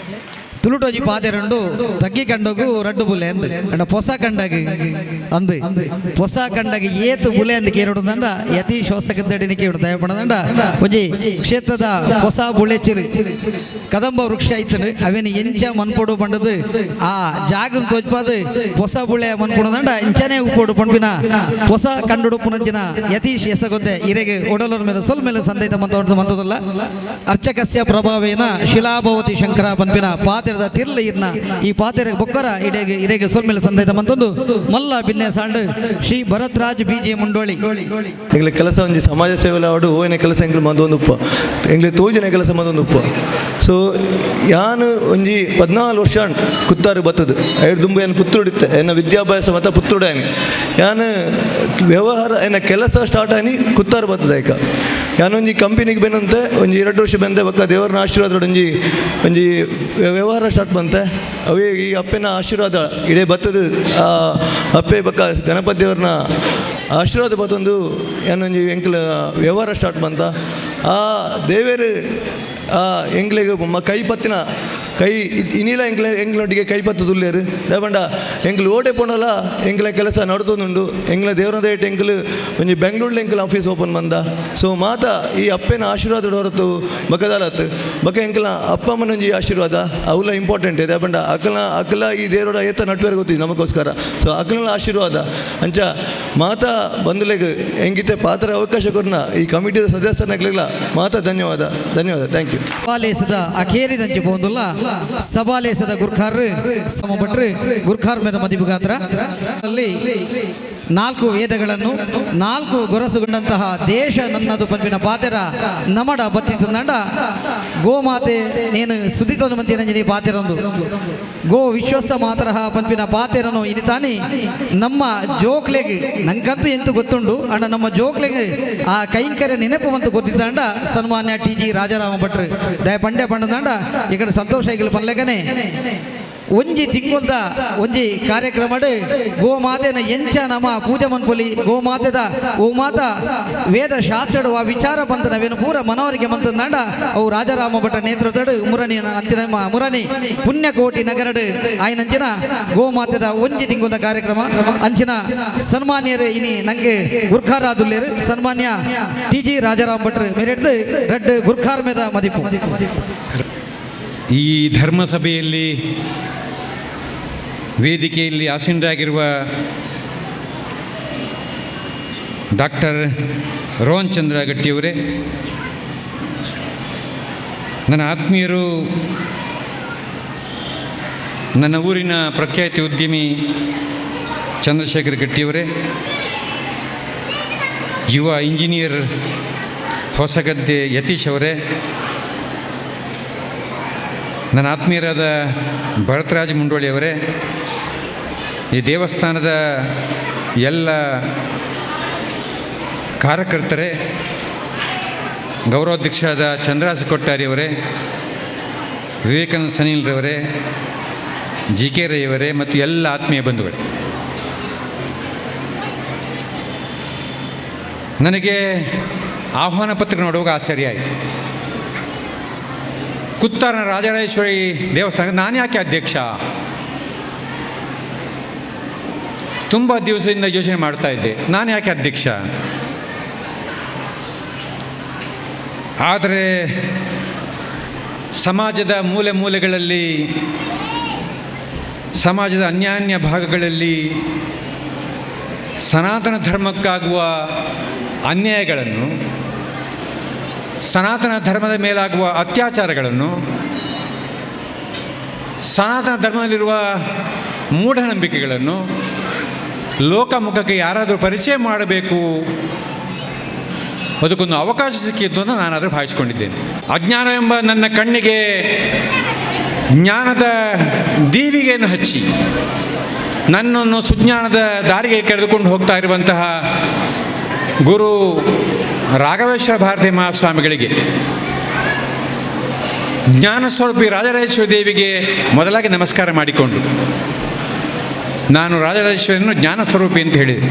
ತುಳುಟೋಜಿ ಪಾದೆರಂಡು ತಗ್ಗಿ ಕಂಡಗು ರಡ್ಡು ಬುಲೆ ಅಂದ್ ಅಂಡ ಪೊಸ ಕಂಡಾಗಿ ಅಂದ್ ಪೊಸ ಕಂಡಾಗಿ ಏತು ಬುಲೆ ಅಂದ್ ಕೇರುಡುದಂಡ ಯತೀಶ್ ಹೊಸಗದ್ದಡಿನಿ ಕೇರುಡು ದಯಪಡದಂಡ ಒಂಜಿ ಕ್ಷೇತ್ರದ ಪೊಸ ಬುಳೆ ಚಿರು ಕದಂಬ ವೃಕ್ಷ ಐತನು ಅವೇನು ಎಂಚ ಮನ್ಪೊಡು ಪಂಡದು ಆ ಜಾಗನ ತೋಜ್ಪಾದು ಪೊಸ ಬುಳೆ ಮನ್ಪೊಡುದಂಡ ಇಂಚನೆ ಉಪ್ಪೋಡು ಪಂಪಿನ ಪೊಸ ಕಂಡುಡು ಪುನಂಚಿನ ಯತೀಶ್ ಎಸಗೊದ್ದೆ ಇರೆಗೆ ಒಡಲರ ಮೇಲೆ ಸೊಲ್ ಮೇಲೆ ಸಂದೈತ ಮಂತದಲ್ಲ ಅರ್ಚಕಸ್ಯ ಪ್ರಭಾವೇನ ಶಿಲಾಭವತಿ ಶಂಕರ ಪಂಪಿನ ಪಾತ್ರದ ತಿರ್ಲ ಇರ್ನ ಈ ಪಾತೆರೆ ಬೊಕ್ಕರ ಇರೆಗೆ ಸೊಲ್ ಮೇಲೆ ಸಂದೈತ ಮಂತೊಂದು ಮಲ್ಲ ಬಿನ್ನೆ ಸಾಂಡ್ ಶ್ರೀ ಭರತ್ರಾಜ್ ಬಿಜೆ ಮುಂಡೋಳಿ ಎಂಗ್ಲ ಕೆಲಸ ಒಂಜಿ ಸಮಾಜ ಸೇವೆಲ ಆಡು ಓಯ್ನ ಕೆಲಸ ಎಂಗ್ಲು ಮಂದೊಂದುಪ್ಪ ಎಂಗ್ಲೆ ತೋಜಿನ ಕೆಲಸ ಮಂದೊಂದುಪ್ಪ ಸೊ ಯಾನು ಒಂಜಿ 14 ವರ್ಷ ಕುತ್ತಾರು ಬತ್ತದು ಐದು ದುಂಬು ಏನು ಪುತ್ತೂಡಿತ್ತೆ ಎನ್ನ ವಿದ್ಯಾಭ್ಯಾಸ ಮತ್ತು ಪುತ್ತೂಡಾನಿ ಯಾನು ವ್ಯವಹಾರ ಎನ್ನ ಕೆಲಸ ಸ್ಟಾರ್ಟ್ ಆಗಿ ಕುತ್ತಾರು ಬರ್ತದೆ ಈಗ ಯಾನೊಂಜಿ ಕಂಪನಿಗೆ ಬೆನ್ನಂತೆ ಒಂಜಿ 2 ವರ್ಷ ಬಂದೆ ಬಕ್ಕ ದೇವರನ ಆಶೀರ್ವಾದ ಒಂಜಿ ವ್ಯವಹಾರ ಸ್ಟಾರ್ಟ್ ಬಂತೆ ಅವೇ ಈ ಅಪ್ಪನ ಆಶೀರ್ವಾದ ಇಡೇ ಬತ್ತದು ಅಪ್ಪೆ ಬಕ್ಕ ಗಣಪತಿ ದೇವ್ರನ್ನ ಆಶೀರ್ವಾದ ಬತ್ತೊಂದು ಏನೊಂಜಿ ಎಂಕ್ಲ ವ್ಯವಹಾರ ಸ್ಟಾರ್ಟ್ ಬಂತ ಆ ದೇವೇರು ಎಂಗ್ಲಿಗೆ ಕೈ ಪತ್ತಿನ ಕೈ ಇನ್ನಿಲ್ಲ ಎಂಗ್ಲೊಟ್ಟಿಗೆ ಕೈಪತ್ತು ತುಲ್ಲೇರು ದಯಪಂಡ ಎಂಗ್ಲು ಓಟೆ ಪೋಣಲ್ಲ ಎಂಗ್ಲ ಕೆಲಸ ನಡ್ತೊಂದುಂಡು ಎಂಗ್ಲ ದೇವರದ ಏಟ್ ಎಂಗ್ಲು ಒಂಜಿ ಬೆಂಗಳೂರಲ್ಲಿ ಎಂಗ್ಲ ಆಫೀಸ್ ಓಪನ್ ಬಂದ ಸೊ ಮಾತ ಈ ಅಪ್ಪನ ಆಶೀರ್ವಾದ ಹೊರತು ಬಕದಾಲತ್ ಬಕ ಎಂಕ್ಲ ಅಪ್ಪ ಅಮ್ಮನೊಂಜಿ ಆಶೀರ್ವಾದ ಅವುಲ ಇಂಪಾರ್ಟೆಂಟ್ ಇದೆ ದಯಪಂಡ ಅಕ್ಕಲ ಈ ದೇವರ ಏತ ನಟ್ವೇರ್ ಗೊತ್ತಿದೆ ನಮಗೋಸ್ಕರ ಸೊ ಅಕ್ಕಲ ಆಶೀರ್ವಾದ ಅಂಚ ಮಾತ ಬಂದುಲೆಗ್ ಎಂಗಿತೆ ಪಾತ್ರ ಅವಕಾಶ ಕೊರ್ನ ಈ ಕಮಿಟಿದ ಸದಸ್ಯನಾಗ್ಲಿಲ್ಲ ಮಾತ ಧನ್ಯವಾದ ಥ್ಯಾಂಕ್ ಯು ಸಭಾಲೇಸದ ಅಖೇರಿದಂಚೆ ಬೋಂದುಲ್ಲ ಸಭಾಲೇಸದ ಗುರ್ಖಾರ್ ಸಮಪಟ್ರು ಗುರ್ಖಾರ್ ಮೇಲೆ ಮದಿಬುಗಾತ್ರ ಅಲ್ಲಿ 4 ವೇದಗಳನ್ನು 4 ಗೊರಸುಗೊಂಡಂತಹ ದೇಶ ನನ್ನದು ಪಂಪಿನ ಪಾತೆರ ನಮಡ ಬತ್ತಿತ್ತು ನಂಡ ಗೋಮಾತೆ ನೇನು ಸುದಿತೊಂದು ಮಂತಿ ನಂಜನಿ ಪಾತೆರೊಂದು ಗೋ ವಿಶ್ವಸ ಮಾತರಹ ಪಂಪಿನ ಪಾತೆರನು ಇನಿತಾನಿ ನಮ್ಮ ಜೋಕ್ಲೆಗೆ ನಂಗಂತೂ ಎಂತೂ ಗೊತ್ತುಂಡು ಅಂಡ ನಮ್ಮ ಜೋಕ್ಲೆಗೆ ಆ ಕೈಂಕರ್ಯ ನೆನಪು ಅಂತ ಗೊತ್ತಿದ್ದಂಡ ಸನ್ಮಾನ್ಯ TG ರಾಜಾರಾಮ ಭಟ್ರು ದಯ ಪಂಡ್ಯ ಪಂಡದಂಡ ಈ ಕಡೆ ಸಂತೋಷ ಈಗಲು ಪನ್ಲೆಗನೆ ಒಂಜಿ ತಿಂಗುಲ್ದ ಒಂಜಿ ಕಾರ್ಯಕ್ರಮ ಗೋಮಾತೆನ ಎಂಚ ನಮ್ಮ ಪೂಜೆ ಮನ್ಪೊಲಿ ಗೋಮಾತೆದ ಓ ಮಾತ ವೇದ ಶಾಸ್ತ್ರಡು ಆ ವಿಚಾರ ಬಂತ ನಾವೇನು ಪೂರ ಮನವರಿಗೆ ಮಂತಂದಾಂಡ ಅವು ರಾಜಾರಾಮ ಭಟ್ಟ ನೇತೃತ್ವಡು ಮುರನಿ ಅಂತಿನ ಮುರನಿ ಪುಣ್ಯಕೋಟಿ ನಗರಡು ಆಯ್ನಂಚಿನ ಗೋಮಾತೆದ ಒಂಜಿ ತಿಂಗುಲ್ದ ಕಾರ್ಯಕ್ರಮ ಅಂಚಿನ ಸನ್ಮಾನ್ಯರು ಇನಿ ನಂಗೆ ಗುರ್ಖಾರಾದುಲ್ಲೇರು ಸನ್ಮಾನ್ಯ TG ರಾಜಾರಾಮ ಭಟ್ರು ಮೇರೆಡ್ದು ರೆಡ್ ಗುರ್ಖಾರ್ ಮೇದ ಮದಿಪು ಈ ಧರ್ಮಸಭೆಯಲ್ಲಿ ವೇದಿಕೆಯಲ್ಲಿ ಆಸೀನರಾಗಿರುವ ಡಾಕ್ಟರ್ ರೋಹನ್ ಚಂದ್ರ ಗಟ್ಟಿಯವರೇ, ನನ್ನ ಆತ್ಮೀಯರು, ನನ್ನ ಊರಿನ ಪ್ರಖ್ಯಾತಿ ಉದ್ಯಮಿ ಚಂದ್ರಶೇಖರ್ ಗಟ್ಟಿಯವರೇ, ಯುವ ಇಂಜಿನಿಯರ್ ಹೊಸಗದ್ದೆ ಯತೀಶ್ ಅವರೇ, ನನ್ನ ಆತ್ಮೀಯರಾದ ಭರತ್ರಾಜ್ ಮುಂಡೋಳಿಯವರೇ, ಈ ದೇವಸ್ಥಾನದ ಎಲ್ಲ ಕಾರ್ಯಕರ್ತರೇ, ಗೌರವಾಧ್ಯಕ್ಷರಾದ ಚಂದ್ರಾಸ ಕೊಟ್ಟಾರಿಯವರೇ, ವಿವೇಕಾನಂದ ಸನಿಲ್ರವರೇ, ಜಿ ಕೆ ರೈಯವರೇ ಮತ್ತು ಎಲ್ಲ ಆತ್ಮೀಯ ಬಂಧುಗಳೇ, ನನಗೆ ಆಹ್ವಾನ ಪತ್ರಿಕೆ ನೋಡುವಾಗ ಆಶ್ಚರ್ಯ ಆಯಿತು. ಕುತ್ತಾರನ ರಾಜರಾಜೇಶ್ವರಿ ದೇವಸ್ಥಾನಕ್ಕೆ ನಾನು ಯಾಕೆ ಅಧ್ಯಕ್ಷ? ತುಂಬ ದಿವಸದಿಂದ ಯೋಚನೆ ಮಾಡ್ತಾ ಇದ್ದೆ, ನಾನು ಯಾಕೆ ಅಧ್ಯಕ್ಷ? ಆದರೆ ಸಮಾಜದ ಮೂಲೆ ಮೂಲೆಗಳಲ್ಲಿ, ಸಮಾಜದ ಅನ್ಯಾನ್ಯ ಭಾಗಗಳಲ್ಲಿ ಸನಾತನ ಧರ್ಮಕ್ಕಾಗುವ ಅನ್ಯಾಯಗಳನ್ನು, ಸನಾತನ ಧರ್ಮದ ಮೇಲಾಗುವ ಅತ್ಯಾಚಾರಗಳನ್ನು, ಸನಾತನ ಧರ್ಮದಲ್ಲಿರುವ ಮೂಢನಂಬಿಕೆಗಳನ್ನು ಲೋಕಮುಖಕ್ಕೆ ಯಾರಾದರೂ ಪರಿಚಯ ಮಾಡಬೇಕು, ಅದಕ್ಕೊಂದು ಅವಕಾಶ ಸಿಕ್ಕಿತ್ತು ಅಂತ ನಾನಾದರೂ ಭಾವಿಸ್ಕೊಂಡಿದ್ದೇನೆ. ಅಜ್ಞಾನ ಎಂಬ ನನ್ನ ಕಣ್ಣಿಗೆ ಜ್ಞಾನದ ದೀವಿಗೆಯನ್ನು ಹಚ್ಚಿ ನನ್ನನ್ನು ಸುಜ್ಞಾನದ ದಾರಿಗೆ ಕರೆದುಕೊಂಡು ಹೋಗ್ತಾ ಇರುವಂತಹ ಗುರು ರಾಘವೇಶ್ವರ ಭಾರತಿ ಮಹಾಸ್ವಾಮಿಗಳಿಗೆ, ಜ್ಞಾನಸ್ವರೂಪಿ ರಾಜರಾಜೇಶ್ವರಿ ದೇವಿಗೆ ಮೊದಲಾಗಿ ನಮಸ್ಕಾರ ಮಾಡಿಕೊಂಡು, ನಾನು ರಾಜರಾಜೇಶ್ವರಿಯನ್ನು ಜ್ಞಾನಸ್ವರೂಪಿ ಅಂತ ಹೇಳಿದೆ.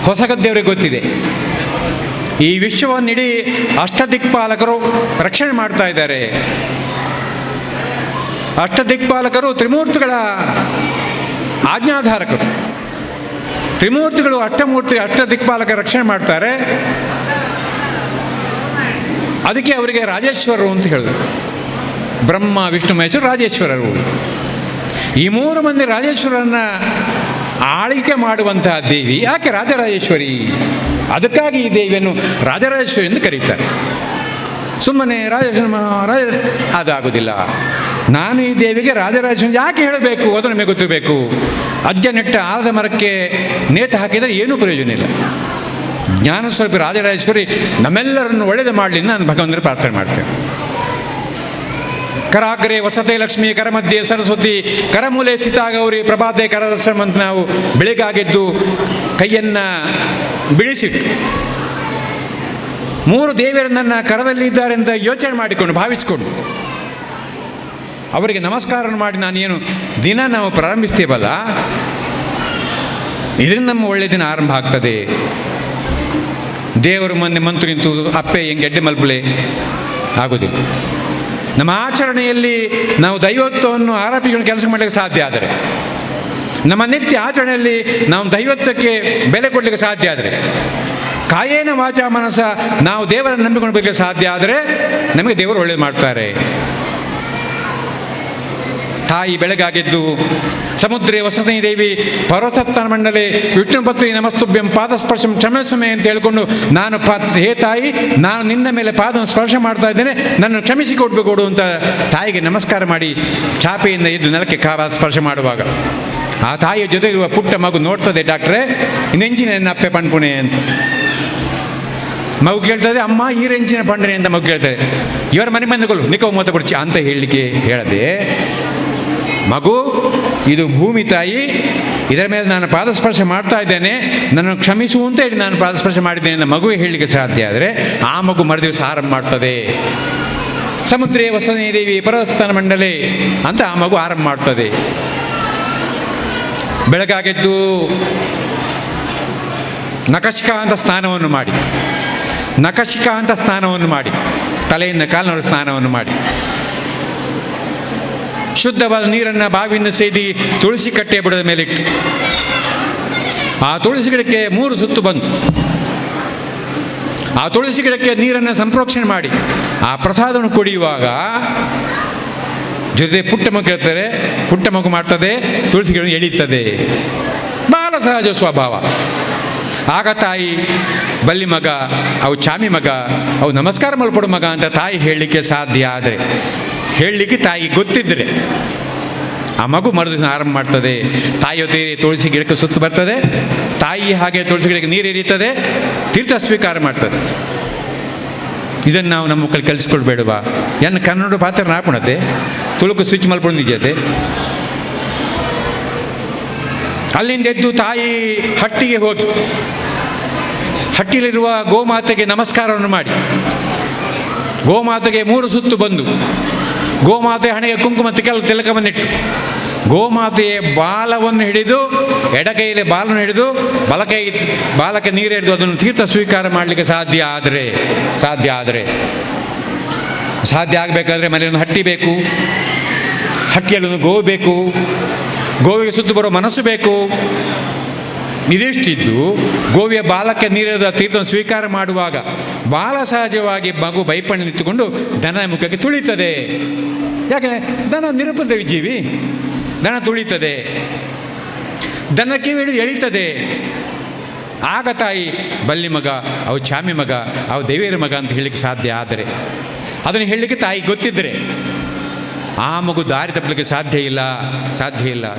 ಹೊಸಗದ್ದೆಯವರಿಗೆ ಗೊತ್ತಿದೆ, ಈ ವಿಶ್ವವನ್ನಿಡೀ ಅಷ್ಟದಿಕ್ಪಾಲಕರು ರಕ್ಷಣೆ ಮಾಡ್ತಾ ಇದ್ದಾರೆ. ಅಷ್ಟದಿಕ್ಪಾಲಕರು ತ್ರಿಮೂರ್ತಿಗಳ ಆಜ್ಞಾಧಾರಕರು. ತ್ರಿಮೂರ್ತಿಗಳು ಅಷ್ಟದಿಕ್ಪಾಲಕರ ರಕ್ಷಣೆ ಮಾಡ್ತಾರೆ. ಅದಕ್ಕೆ ಅವರಿಗೆ ರಾಜೇಶ್ವರರು ಅಂತ ಹೇಳಿದ್ರು. ಬ್ರಹ್ಮ, ವಿಷ್ಣು, ಮಹೇಶ್ವರ, ರಾಜೇಶ್ವರರು. ಈ 3 ಮಂದಿ ರಾಜೇಶ್ವರರನ್ನು ಆಳ್ವಿಕೆ ಮಾಡುವಂತಹ ದೇವಿ ಯಾಕೆ ರಾಜರಾಜೇಶ್ವರಿ? ಅದಕ್ಕಾಗಿ ಈ ದೇವಿಯನ್ನು ರಾಜರಾಜೇಶ್ವರಿ ಎಂದು ಕರೀತಾರೆ. ಸುಮ್ಮನೆ ರಾಜ ಅದಾಗೋದಿಲ್ಲ. ನಾನು ಈ ದೇವಿಗೆ ರಾಜರಾಜೇಶ್ವರಿ ಯಾಕೆ ಹೇಳಬೇಕು? ಅದು ನಮಗೆ ಗೊತ್ತಿರಬೇಕು. ಅಜ್ಜ ನೆಟ್ಟ ಆಲದ ಮರಕ್ಕೆ ನೇತು ಹಾಕಿದರೆ ಏನೂ ಪ್ರಯೋಜನ ಇಲ್ಲ. ಜ್ಞಾನಸ್ವರೂಪಿ ರಾಜರಾಜೇಶ್ವರಿ ನಮ್ಮೆಲ್ಲರನ್ನು ಒಳ್ಳೆಯದು ಮಾಡಲಿ ನಾನು ಭಗವಂತನ ಪ್ರಾರ್ಥನೆ ಮಾಡ್ತೇನೆ. ಕರಾಗ್ರೆ ವಸತೆ ಲಕ್ಷ್ಮಿ, ಕರಮಧ್ಯೆ ಸರಸ್ವತಿ, ಕರಮೂಲೆ ಸ್ಥಿತ ಗೌರಿ, ಪ್ರಭಾತೆ ಕರದರ್ಶನ ಅಂತ ನಾವು ಬೆಳಿಗಾಗೆದ್ದು ಕೈಯನ್ನು ಬಿಡಿಸಿಟ್ಟು 3 ದೇವಿಯರು ನನ್ನ ಕರದಲ್ಲಿ ಇದ್ದಾರೆ ಅಂತ ಯೋಚನೆ ಮಾಡಿಕೊಂಡು ಭಾವಿಸಿಕೊಂಡು ಅವರಿಗೆ ನಮಸ್ಕಾರ ಮಾಡಿ ನಾನೇನು ದಿನ ನಾವು ಪ್ರಾರಂಭಿಸ್ತೇವಲ್ಲ, ಇದರಿಂದ ನಮ್ಮ ಒಳ್ಳೆಯ ದಿನ ಆರಂಭ ಆಗ್ತದೆ. ದೇವರು ಮೊನ್ನೆ ಮಂತು ನಿಂತು ಅಪ್ಪೆ ಹೆಂಗೆ ಎಡ್ಡೆ ಮಲ್ಪಲೆ ಆಗೋದಿಲ್ಲ. ನಮ್ಮ ಆಚರಣೆಯಲ್ಲಿ ನಾವು ದೈವತ್ವವನ್ನು ಆರೋಪಿಗಳು ಕೆಲಸ ಮಾಡಲಿಕ್ಕೆ ಸಾಧ್ಯ ಆದರೆ, ನಮ್ಮ ನಿತ್ಯ ಆಚರಣೆಯಲ್ಲಿ ನಾವು ದೈವತ್ವಕ್ಕೆ ಬೆಲೆ ಕೊಡಲಿಕ್ಕೆ ಸಾಧ್ಯ ಆದರೆ, ಕಾಯೇನ ವಾಚ ಮನಸ ನಾವು ದೇವರನ್ನು ನಂಬಿಕೊಂಡು ಬರಲಿಕ್ಕೆ ಸಾಧ್ಯ ಆದರೆ ನಮಗೆ ದೇವರು ಒಳ್ಳೇದು ಮಾಡ್ತಾರೆ. ತಾಯಿ ಬೆಳಗಾಗೆದ್ದು ಸಮುದ್ರೇ ವಸತಿ ದೇವಿ ಪರ್ವತಸ್ಥಾನ ಮಂಡಲೆ ವಿಷ್ಣುಪತ್ರಿ ನಮಸ್ತುಭ್ಯಂ ಪಾದಸ್ಪರ್ಶಂ ಕ್ಷಮಿಸುಮೆ ಅಂತ ಹೇಳಿಕೊಂಡು, ನಾನು ಹೇ ತಾಯಿ, ನಾನು ನಿನ್ನ ಮೇಲೆ ಪಾದ ಸ್ಪರ್ಶ ಮಾಡ್ತಾ ಇದ್ದೇನೆ, ನನ್ನ ಕ್ಷಮಿಸಿ ಕೊಡಬೇಕು ಅಂತ ತಾಯಿಗೆ ನಮಸ್ಕಾರ ಮಾಡಿ ಚಾಪೆಯಿಂದ ಎದ್ದು ನೆಲಕ್ಕೆ ಸ್ಪರ್ಶ ಮಾಡುವಾಗ ಆ ತಾಯಿಯ ಜೊತೆ ಇರುವ ಪುಟ್ಟ ಮಗು ನೋಡ್ತದೆ, ಡಾಕ್ಟ್ರೇ ನೆಂಚಿನ ಅಪ್ಪೆ ಪಣ್ಪುಣೆ ಅಂತ. ಮಗು ಕೇಳ್ತದೆ, ಅಮ್ಮ ಈ ರೆಂಚಿನ ಪಂಡನೆ ಅಂತ ಮಗು ಕೇಳ್ತದೆ. ಇವರ ಮನೆ ಬಂದುಕೊಳ್ಳು ನಿಕೋ ಮೂತ ಬಿಡ್ಚಿ ಅಂತ ಹೇಳಲಿಕ್ಕೆ ಹೇಳದೆ, ಮಗು ಇದು ಭೂಮಿ ತಾಯಿ, ಇದರ ಮೇಲೆ ನಾನು ಪಾದಸ್ಪರ್ಶ ಮಾಡ್ತಾ ಇದ್ದೇನೆ, ನನ್ನನ್ನು ಕ್ಷಮಿಸು ಅಂತ ಹೇಳಿ ನಾನು ಪಾದಸ್ಪರ್ಶ ಮಾಡಿದ್ದೇನೆ ಅಂತ ಮಗುವೆ ಹೇಳಲಿಕ್ಕೆ ಸಾಧ್ಯ ಆದರೆ ಆ ಮಗು ಮರುದಿವಸ ಆರಂಭ ಮಾಡ್ತದೆ. ಸಮುದ್ರೇ ವಸತಿ ದೇವಿ ಪರ್ವತಸ್ಥಾನ ಮಂಡಲೆ ಅಂತ ಆ ಮಗು ಆರಂಭ ಮಾಡ್ತದೆ. ಬೆಳಗಾಗೆದ್ದು ನಖಶಿಖಾ ಅಂತ ಸ್ನಾನವನ್ನು ಮಾಡಿ, ನಖಶಿಖಾ ಅಂತ ಸ್ನಾನವನ್ನು ಮಾಡಿ, ತಲೆಯಿಂದ ಕಾಲಿನವರ ಸ್ನಾನವನ್ನು ಮಾಡಿ, ಶುದ್ಧವಾದ ನೀರನ್ನು ಬಾವಿಯಿಂದ ಸೇದಿ ತುಳಸಿ ಕಟ್ಟೆಯ ಬುಡದ ಮೇಲಿಟ್ಟು ಆ ತುಳಸಿ ಗಿಡಕ್ಕೆ 3 ಸುತ್ತು ಬಂದು ಆ ತುಳಸಿ ಗಿಡಕ್ಕೆ ನೀರನ್ನು ಸಂಪ್ರೋಕ್ಷಣೆ ಮಾಡಿ ಆ ಪ್ರಸಾದವನ್ನು ಕುಡಿಯುವಾಗ ಜೊತೆ ಪುಟ್ಟ ಮಗು ಹೇಳ್ತಾರೆ, ಪುಟ್ಟ ಮಗು ಮಾಡ್ತದೆ, ತುಳಸಿ ಗಿಡ ಎಳೀತದೆ. ಬಹಳ ಸಹಜ ಸ್ವಭಾವ. ಆಗ ತಾಯಿ ಬಲ್ಲಿ ಮಗ, ಅವು ಚಾಮಿ ಮಗ, ಅವು ನಮಸ್ಕಾರ ಮಲ್ಪಡು ಮಗ ಅಂತ ತಾಯಿ ಹೇಳಲಿಕ್ಕೆ ಸಾಧ್ಯ. ಆದರೆ ಹೇಳಲಿಕ್ಕೆ ತಾಯಿ ಗೊತ್ತಿದ್ದರೆ ಆ ಮಗು ಮರುದಿನ ಆರಂಭ ಮಾಡ್ತದೆ. ತಾಯಿಯೊತ್ತೆ ತುಳಸಿ ಗಿಡಕ್ಕೆ ಸುತ್ತು ಬರ್ತದೆ, ತಾಯಿ ಹಾಗೆ ತುಳಸಿ ಗಿಡಕ್ಕೆ ನೀರು ಎರೀತದೆ, ತೀರ್ಥ ಸ್ವೀಕಾರ ಮಾಡ್ತದೆ. ಇದನ್ನು ನಾವು ನಮ್ಮ ಮಕ್ಕಳು ಕಲಿಸ್ಕೊಳ್ಬೇಡವಾ? ಏನು ಕನ್ನಡ ಪಾತ್ರ ನಾಪುಣತೆ ತುಳುಕು ಸ್ವಿಚ್ ಮಲ್ಪೊಂದಿದ್ಯತೆ ಅಲ್ಲಿಂದ ಎದ್ದು ತಾಯಿ ಹಟ್ಟಿಗೆ ಹೋಗಿ ಹಟ್ಟಿಲಿರುವ ಗೋಮಾತೆಗೆ ನಮಸ್ಕಾರವನ್ನು ಮಾಡಿ ಗೋಮಾತೆಗೆ 3 ಸುತ್ತು ಬಂದು ಗೋಮಾತೆ ಹಣೆಗೆ ಕುಂಕುಮ ತಿಲಕವನ್ನಿಟ್ಟು ಗೋಮಾತೆಯ ಬಾಲವನ್ನು ಹಿಡಿದು ಎಡಕೈಯಲ್ಲಿ ಬಾಲವನ್ನು ಹಿಡಿದು ಬಲಕೈ ಬಾಲಕ್ಕೆ ನೀರು ಹಿಡಿದು ಅದನ್ನು ತೀರ್ಥ ಸ್ವೀಕಾರ ಮಾಡಲಿಕ್ಕೆ ಸಾಧ್ಯ ಆಗಬೇಕಾದ್ರೆ ಮನೆಯೊಂದು ಹಟ್ಟಿ ಬೇಕು, ಹಟ್ಟಿಯಲ್ಲಿ ಒಂದು ಗೋ ಬೇಕು, ಗೋವಿಗೆ ಸುತ್ತು ಬರೋ ಮನಸ್ಸು ಬೇಕು. ಇದಿಷ್ಟಿದ್ದು ಗೋವಿಯ ಬಾಲಕ್ಕೆ ನೀರಿದ ತೀರ್ಥ ಸ್ವೀಕಾರ ಮಾಡುವಾಗ ಬಾಲ ಸಹಜವಾಗಿ ಮಗು ಬೈಪಣ್ಣು ನಿಂತುಕೊಂಡು ದನ ಮುಖಕ್ಕೆ ತುಳಿತದೆ. ಯಾಕೆ? ದನ ನಿರುಪದ ಜೀವಿ, ದನ ತುಳಿತದೆ, ದನಕ್ಕೆ ಹಿಡಿದು ಎಳಿತದೆ. ಆಗ ತಾಯಿ ಬಲ್ಲಿ ಮಗ, ಅವು ಚಾಮಿ ಮಗ, ಅವು ದೇವಿಯರ ಮಗ ಅಂತ ಹೇಳಲಿಕ್ಕೆ ಸಾಧ್ಯ. ಆದರೆ ಅದನ್ನು ಹೇಳಲಿಕ್ಕೆ ತಾಯಿ ಗೊತ್ತಿದ್ದರೆ ಆ ಮಗು ದಾರಿ ತಪ್ಪಲಿಕ್ಕೆ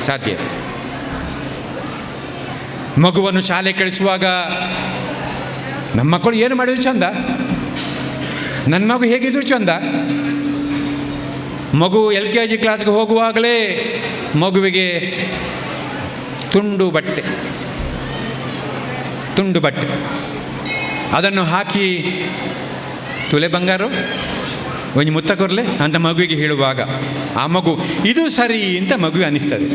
ಸಾಧ್ಯ. ಮಗುವನ್ನು ಶಾಲೆ ಕಳಿಸುವಾಗ ನಮ್ಮ ಮಕ್ಕಳು ಏನು ಮಾಡಿದ್ರು ಚಂದ, ನನ್ನ ಮಗು ಹೇಗಿದ್ರು ಚಂದ. ಮಗು LKG ಕ್ಲಾಸ್ಗೆ ಹೋಗುವಾಗಲೇ ಮಗುವಿಗೆ ತುಂಡು ಬಟ್ಟೆ ಅದನ್ನು ಹಾಕಿ ತುಲೆ ಬಂಗಾರು ಒಂದು ಮುತ್ತ ಕೊರಲೆ ಅಂತ ಮಗುವಿಗೆ ಹೇಳುವಾಗ ಆ ಮಗು ಇದು ಸರಿ ಅಂತ ಮಗುವಿಗೆ ಅನ್ನಿಸ್ತದೆ.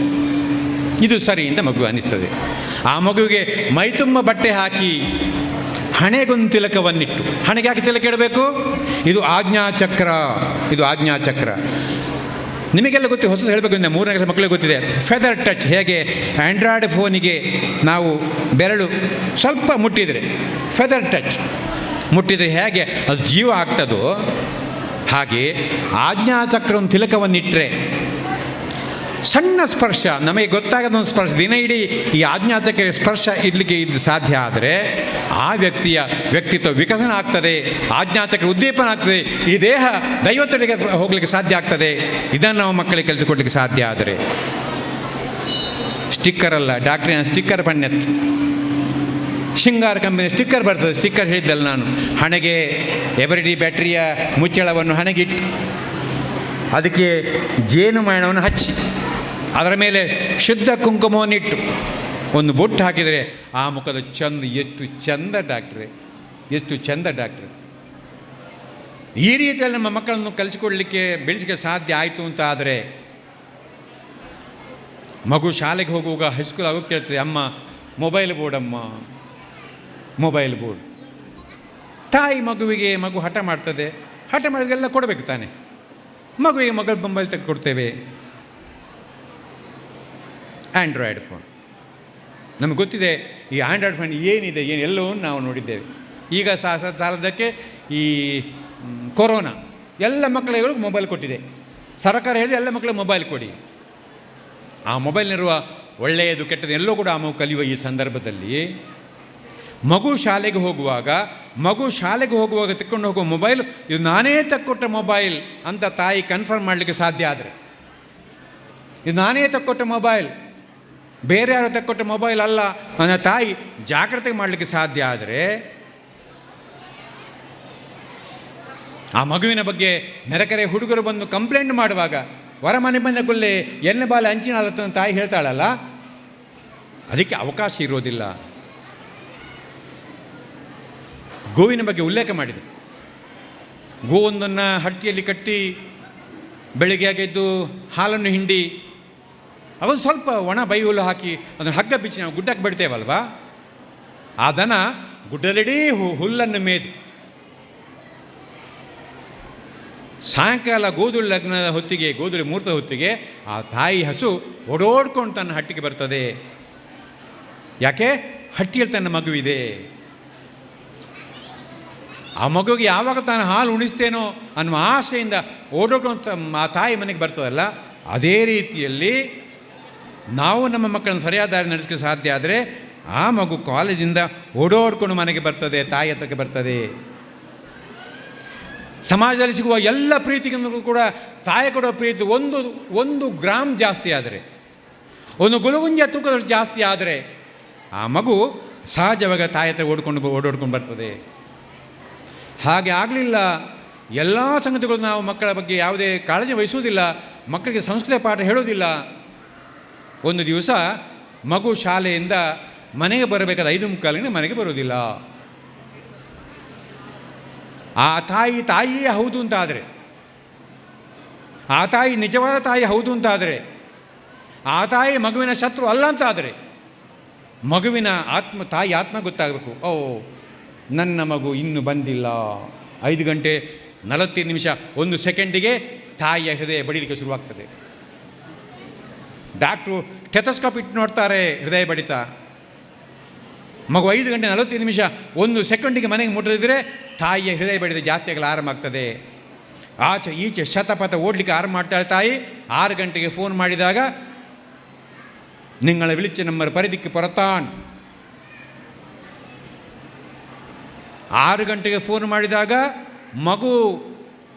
ಆ ಮಗುವಿಗೆ ಮೈತುಂಬ ಬಟ್ಟೆ ಹಾಕಿ ಹಣೆಗೊಂದು ತಿಲಕವನ್ನಿಟ್ಟು, ಹಣೆಗೆ ಹಾಕಿ ತಿಲಕ ಇಡಬೇಕು. ಇದು ಆಜ್ಞಾಚಕ್ರ. ನಿಮಗೆಲ್ಲ ಗೊತ್ತು, ಹೊಸದು ಹೇಳಬೇಕು. 3ನೇ ಕ್ಲಾಸ್ ಮಕ್ಕಳಿಗೆ ಗೊತ್ತಿದೆ ಫೆದರ್ ಟಚ್. ಹೇಗೆ ಆ್ಯಂಡ್ರಾಯ್ಡ್ ಫೋನಿಗೆ ನಾವು ಬೆರಳು ಸ್ವಲ್ಪ ಮುಟ್ಟಿದರೆ ಫೆದರ್ ಟಚ್ ಮುಟ್ಟಿದರೆ ಹೇಗೆ ಅದು ಜೀವ ಆಗ್ತದೋ, ಹಾಗೆ ಆಜ್ಞಾಚಕ್ರವನ್ನು ತಿಲಕವನ್ನಿಟ್ಟರೆ ಸಣ್ಣ ಸ್ಪರ್ಶ, ನಮಗೆ ಗೊತ್ತಾಗದ ಒಂದು ಸ್ಪರ್ಶ, ದಿನ ಇಡೀ ಈ ಆಜ್ಞಾಚಕ್ರ ಸ್ಪರ್ಶ ಇಡಲಿಕ್ಕೆ ಸಾಧ್ಯ ಆದರೆ ಆ ವ್ಯಕ್ತಿಯ ವ್ಯಕ್ತಿತ್ವ ವಿಕಸನ ಆಗ್ತದೆ, ಆಜ್ಞಾಚಕ್ರ ಉದ್ದೀಪನ ಆಗ್ತದೆ, ಈ ದೇಹ ದೈವತ್ವಕ್ಕೆ ಹೋಗಲಿಕ್ಕೆ ಸಾಧ್ಯ ಆಗ್ತದೆ. ಇದನ್ನು ನಾವು ಮಕ್ಕಳಿಗೆ ಕಲಿಸಿಕೊಡ್ಲಿಕ್ಕೆ ಸಾಧ್ಯ. ಆದರೆ ಸ್ಟಿಕ್ಕರ್ ಅಲ್ಲ, ಡಾಕ್ಟ್ರಿನ ಸ್ಟಿಕ್ಕರ್ ಪಣ್ಯತ್ ಶೃಂಗಾರ ಕಂಪನಿ ಸ್ಟಿಕ್ಕರ್ ಬರ್ತದೆ. ಸ್ಟಿಕ್ಕರ್ ಹೇಳಿದ್ದಲ್ಲ ನಾನು, ಹಣೆಗೆ ಎವರಿಡಿ ಬ್ಯಾಟ್ರಿಯ ಮುಚ್ಚಳವನ್ನು ಹಣೆಗಿಟ್ಟು ಅದಕ್ಕೆ ಜೇನುಮೇಣವನ್ನು ಹಚ್ಚಿ ಅದರ ಮೇಲೆ ಶುದ್ಧ ಕುಂಕುಮವನ್ನಿಟ್ಟು ಒಂದು ಬೊಟ್ಟು ಹಾಕಿದರೆ ಆ ಮುಖದ ಎಷ್ಟು ಚಂದ ಡಾಕ್ಟ್ರೆ. ಈ ರೀತಿಯಲ್ಲಿ ನಮ್ಮ ಮಕ್ಕಳನ್ನು ಕಲಿಸಿಕೊಡ್ಲಿಕ್ಕೆ ಬೆಳೆಸಲಿಕ್ಕೆ ಸಾಧ್ಯ ಆಯಿತು ಅಂತ ಆದರೆ, ಮಗು ಶಾಲೆಗೆ ಹೋಗುವಾಗ ಹೈಸ್ಕೂಲ್ ಆಗೋಕ್ಕೆ ಕೇಳ್ತದೆ, ಅಮ್ಮ ಮೊಬೈಲ್ ಬೋರ್ಡ್. ತಾಯಿ ಮಗು ಹಠ ಮಾಡ್ತದೆ, ಹಠ ಮಾಡಿದೆಲ್ಲ ಕೊಡಬೇಕು ತಾನೆ. ಮಗುವಿಗೆ ಮೊಬೈಲ್ ತೆಗೆದು ಕೊಡ್ತೇವೆ. ಆ್ಯಂಡ್ರಾಯ್ಡ್ ಫೋನ್ ನಮಗೆ ಗೊತ್ತಿದೆ. ಈ ಆ್ಯಂಡ್ರಾಯ್ಡ್ ಫೋನ್ ಏನಿದೆ ಎಲ್ಲವೂ ನಾವು ನೋಡಿದ್ದೇವೆ. ಈಗ ಸಾಲದಕ್ಕೆ ಈ ಕೊರೋನಾ ಎಲ್ಲ ಮಕ್ಕಳಿಗೂ ಮೊಬೈಲ್ ಕೊಟ್ಟಿದೆ. ಸರ್ಕಾರ ಹೇಳಿದೆ ಎಲ್ಲ ಮಕ್ಕಳಿಗೆ ಮೊಬೈಲ್ ಕೊಡಿ. ಆ ಮೊಬೈಲ್ನಿರುವ ಒಳ್ಳೆಯದು ಕೆಟ್ಟದ್ದು ಎಲ್ಲೋ ಕೂಡ ಆ ಮಗು ಕಲಿಯುವ ಈ ಸಂದರ್ಭದಲ್ಲಿ ಮಗು ಶಾಲೆಗೆ ಹೋಗುವಾಗ ತೆಕ್ಕೊಂಡು ಹೋಗುವ ಮೊಬೈಲ್ ಇದು ನಾನೇ ತಕ್ಕೊಟ್ಟ ಮೊಬೈಲ್ ಅಂತ ತಾಯಿ ಕನ್ಫರ್ಮ್ ಮಾಡಲಿಕ್ಕೆ ಸಾಧ್ಯ. ಆದರೆ ಇದು ನಾನೇ ತಕ್ಕೊಟ್ಟ ಮೊಬೈಲ್, ಬೇರೆ ಯಾರು ತಕ್ಕೊಟ್ಟ ಮೊಬೈಲ್ ಅಲ್ಲ ಅನ್ನೋ ತಾಯಿ ಜಾಗ್ರತೆ ಮಾಡಲಿಕ್ಕೆ ಸಾಧ್ಯ. ಆದರೆ ಆ ಮಗುವಿನ ಬಗ್ಗೆ ನೆರೆಕರೆ ಹುಡುಗರು ಬಂದು ಕಂಪ್ಲೇಂಟ್ ಮಾಡುವಾಗ ಹೊರ ಮನೆ ಬಂದ ಕೊಲ್ಲೆ ಎಣ್ಣೆ ಬಾಲೆ ಹಂಚಿನ ಅಲತ್ತ ತಾಯಿ ಹೇಳ್ತಾಳಲ್ಲ, ಅದಕ್ಕೆ ಅವಕಾಶ ಇರೋದಿಲ್ಲ. ಗೋವಿನ ಬಗ್ಗೆ ಉಲ್ಲೇಖ ಮಾಡಿದೆ. ಗೋವೊಂದನ್ನು ಹಟ್ಟಿಯಲ್ಲಿ ಕಟ್ಟಿ ಬೆಳಿಗ್ಗೆ ಎದ್ದು ಹಾಲನ್ನು ಹಿಂಡಿ ಅದೊಂದು ಸ್ವಲ್ಪ ಒಣ ಬೈ ಹುಲ್ಲು ಹಾಕಿ ಅದನ್ನು ಹಗ್ಗ ಬಿಚ್ಚಿ ನಾವು ಗುಡ್ಡಕ್ಕೆ ಬಿಡ್ತೇವಲ್ವಾ, ಆ ದನ ಗುಡ್ಡಲಿಡೀ ಹುಲ್ಲನ್ನು ಮೇದು ಸಾಯಂಕಾಲ ಗೋಧುಳಿ ಲಗ್ನದ ಹೊತ್ತಿಗೆ, ಗೋಧುಳಿ ಮುಹೂರ್ತದ ಹೊತ್ತಿಗೆ ಆ ತಾಯಿ ಹಸು ಓಡೋಡ್ಕೊಂಡು ತನ್ನ ಹಟ್ಟಿಗೆ ಬರ್ತದೆ. ಯಾಕೆ? ಹಟ್ಟಿಯಲ್ಲಿ ತನ್ನ ಮಗುವಿದೆ. ಆ ಮಗುವಿಗೆ ಯಾವಾಗ ತಾನು ಹಾಲು ಉಣಿಸ್ತೇನೋ ಅನ್ನುವ ಆಸೆಯಿಂದ ಓಡೋಡ್ಕೊಂತ ಆ ತಾಯಿ ಮನೆಗೆ ಬರ್ತದಲ್ಲ, ಅದೇ ರೀತಿಯಲ್ಲಿ ನಾವು ನಮ್ಮ ಮಕ್ಕಳನ್ನು ಸರಿಯಾದ ದಾರಿ ನಡೆಸಲಿಕ್ಕೆ ಸಾಧ್ಯ. ಆದರೆ ಆ ಮಗು ಕಾಲೇಜಿಂದ ಓಡೋಡ್ಕೊಂಡು ಮನೆಗೆ ಬರ್ತದೆ, ತಾಯಿ ಹತ್ರಕ್ಕೆ ಬರ್ತದೆ. ಸಮಾಜದಲ್ಲಿ ಸಿಗುವ ಎಲ್ಲ ಪ್ರೀತಿಗೂ ಕೂಡ ತಾಯಿ ಕೊಡುವ ಪ್ರೀತಿ ಒಂದು ಗ್ರಾಮ್ ಜಾಸ್ತಿ ಆದರೆ, ಒಂದು ಗುಲಗುಂಜ ತೂಕದಷ್ಟು ಜಾಸ್ತಿ ಆದರೆ ಆ ಮಗು ಸಹಜವಾಗಿ ತಾಯಿ ಹತ್ರ ಓಡೋಡ್ಕೊಂಡು ಬರ್ತದೆ. ಹಾಗೆ ಆಗಲಿಲ್ಲ. ಎಲ್ಲ ಸಂಗತಿಗಳು ನಾವು ಮಕ್ಕಳ ಬಗ್ಗೆ ಯಾವುದೇ ಕಾಳಜಿ ವಹಿಸುವುದಿಲ್ಲ, ಮಕ್ಕಳಿಗೆ ಸಂಸ್ಕೃತ ಪಾಠ ಹೇಳೋದಿಲ್ಲ. ಒಂದು ದಿವಸ ಮಗು ಶಾಲೆಯಿಂದ ಮನೆಗೆ ಬರಬೇಕಾದ 5:45 ಮನೆಗೆ ಬರೋದಿಲ್ಲ. ಆ ತಾಯಿಯೇ ಹೌದು ಅಂತಾದರೆ, ಆ ತಾಯಿ ನಿಜವಾದ ತಾಯಿ ಹೌದು ಅಂತಾದರೆ, ಆ ತಾಯಿ ಮಗುವಿನ ಶತ್ರು ಅಲ್ಲ ಅಂತಾದರೆ, ಮಗುವಿನ ತಾಯಿ ಆತ್ಮ ಗೊತ್ತಾಗಬೇಕು. ಓ, ನನ್ನ ಮಗು ಇನ್ನೂ ಬಂದಿಲ್ಲ. 5:45 1 ಸೆಕೆಂಡಿಗೆ ತಾಯಿಯ ಹೃದಯ ಬಡಿಲಿಕ್ಕೆ ಶುರುವಾಗ್ತದೆ. ಡಾಕ್ಟ್ರು ಸ್ಟೆಥೋಸ್ಕೋಪ್ ಇಟ್ಟು ನೋಡ್ತಾರೆ ಹೃದಯ ಬಡಿತ. ಮಗು 5:45 1 ಸೆಕೆಂಡಿಗೆ ಮನೆಗೆ ಮುಟ್ಟದಿದ್ದರೆ ತಾಯಿಯ ಹೃದಯ ಬಡಿತ ಜಾಸ್ತಿ ಆಗಲು ಆರಂಭ ಆಗ್ತದೆ. ಆಚೆ ಈಚೆ ಶತಪಥ ಓಡಲಿಕ್ಕೆ ಆರಂಭ ಮಾಡ್ತಾಳೆ ತಾಯಿ. 6 ಗಂಟೆಗೆ ಫೋನ್ ಮಾಡಿದಾಗ, ನಿಂಗಳ ವಿಳಿಚ ನಂಬರ್ ಪರಿದಿಕ್ಕೆ ಪೊರತಾನ್. 6 ಗಂಟೆಗೆ ಫೋನ್ ಮಾಡಿದಾಗ ಮಗು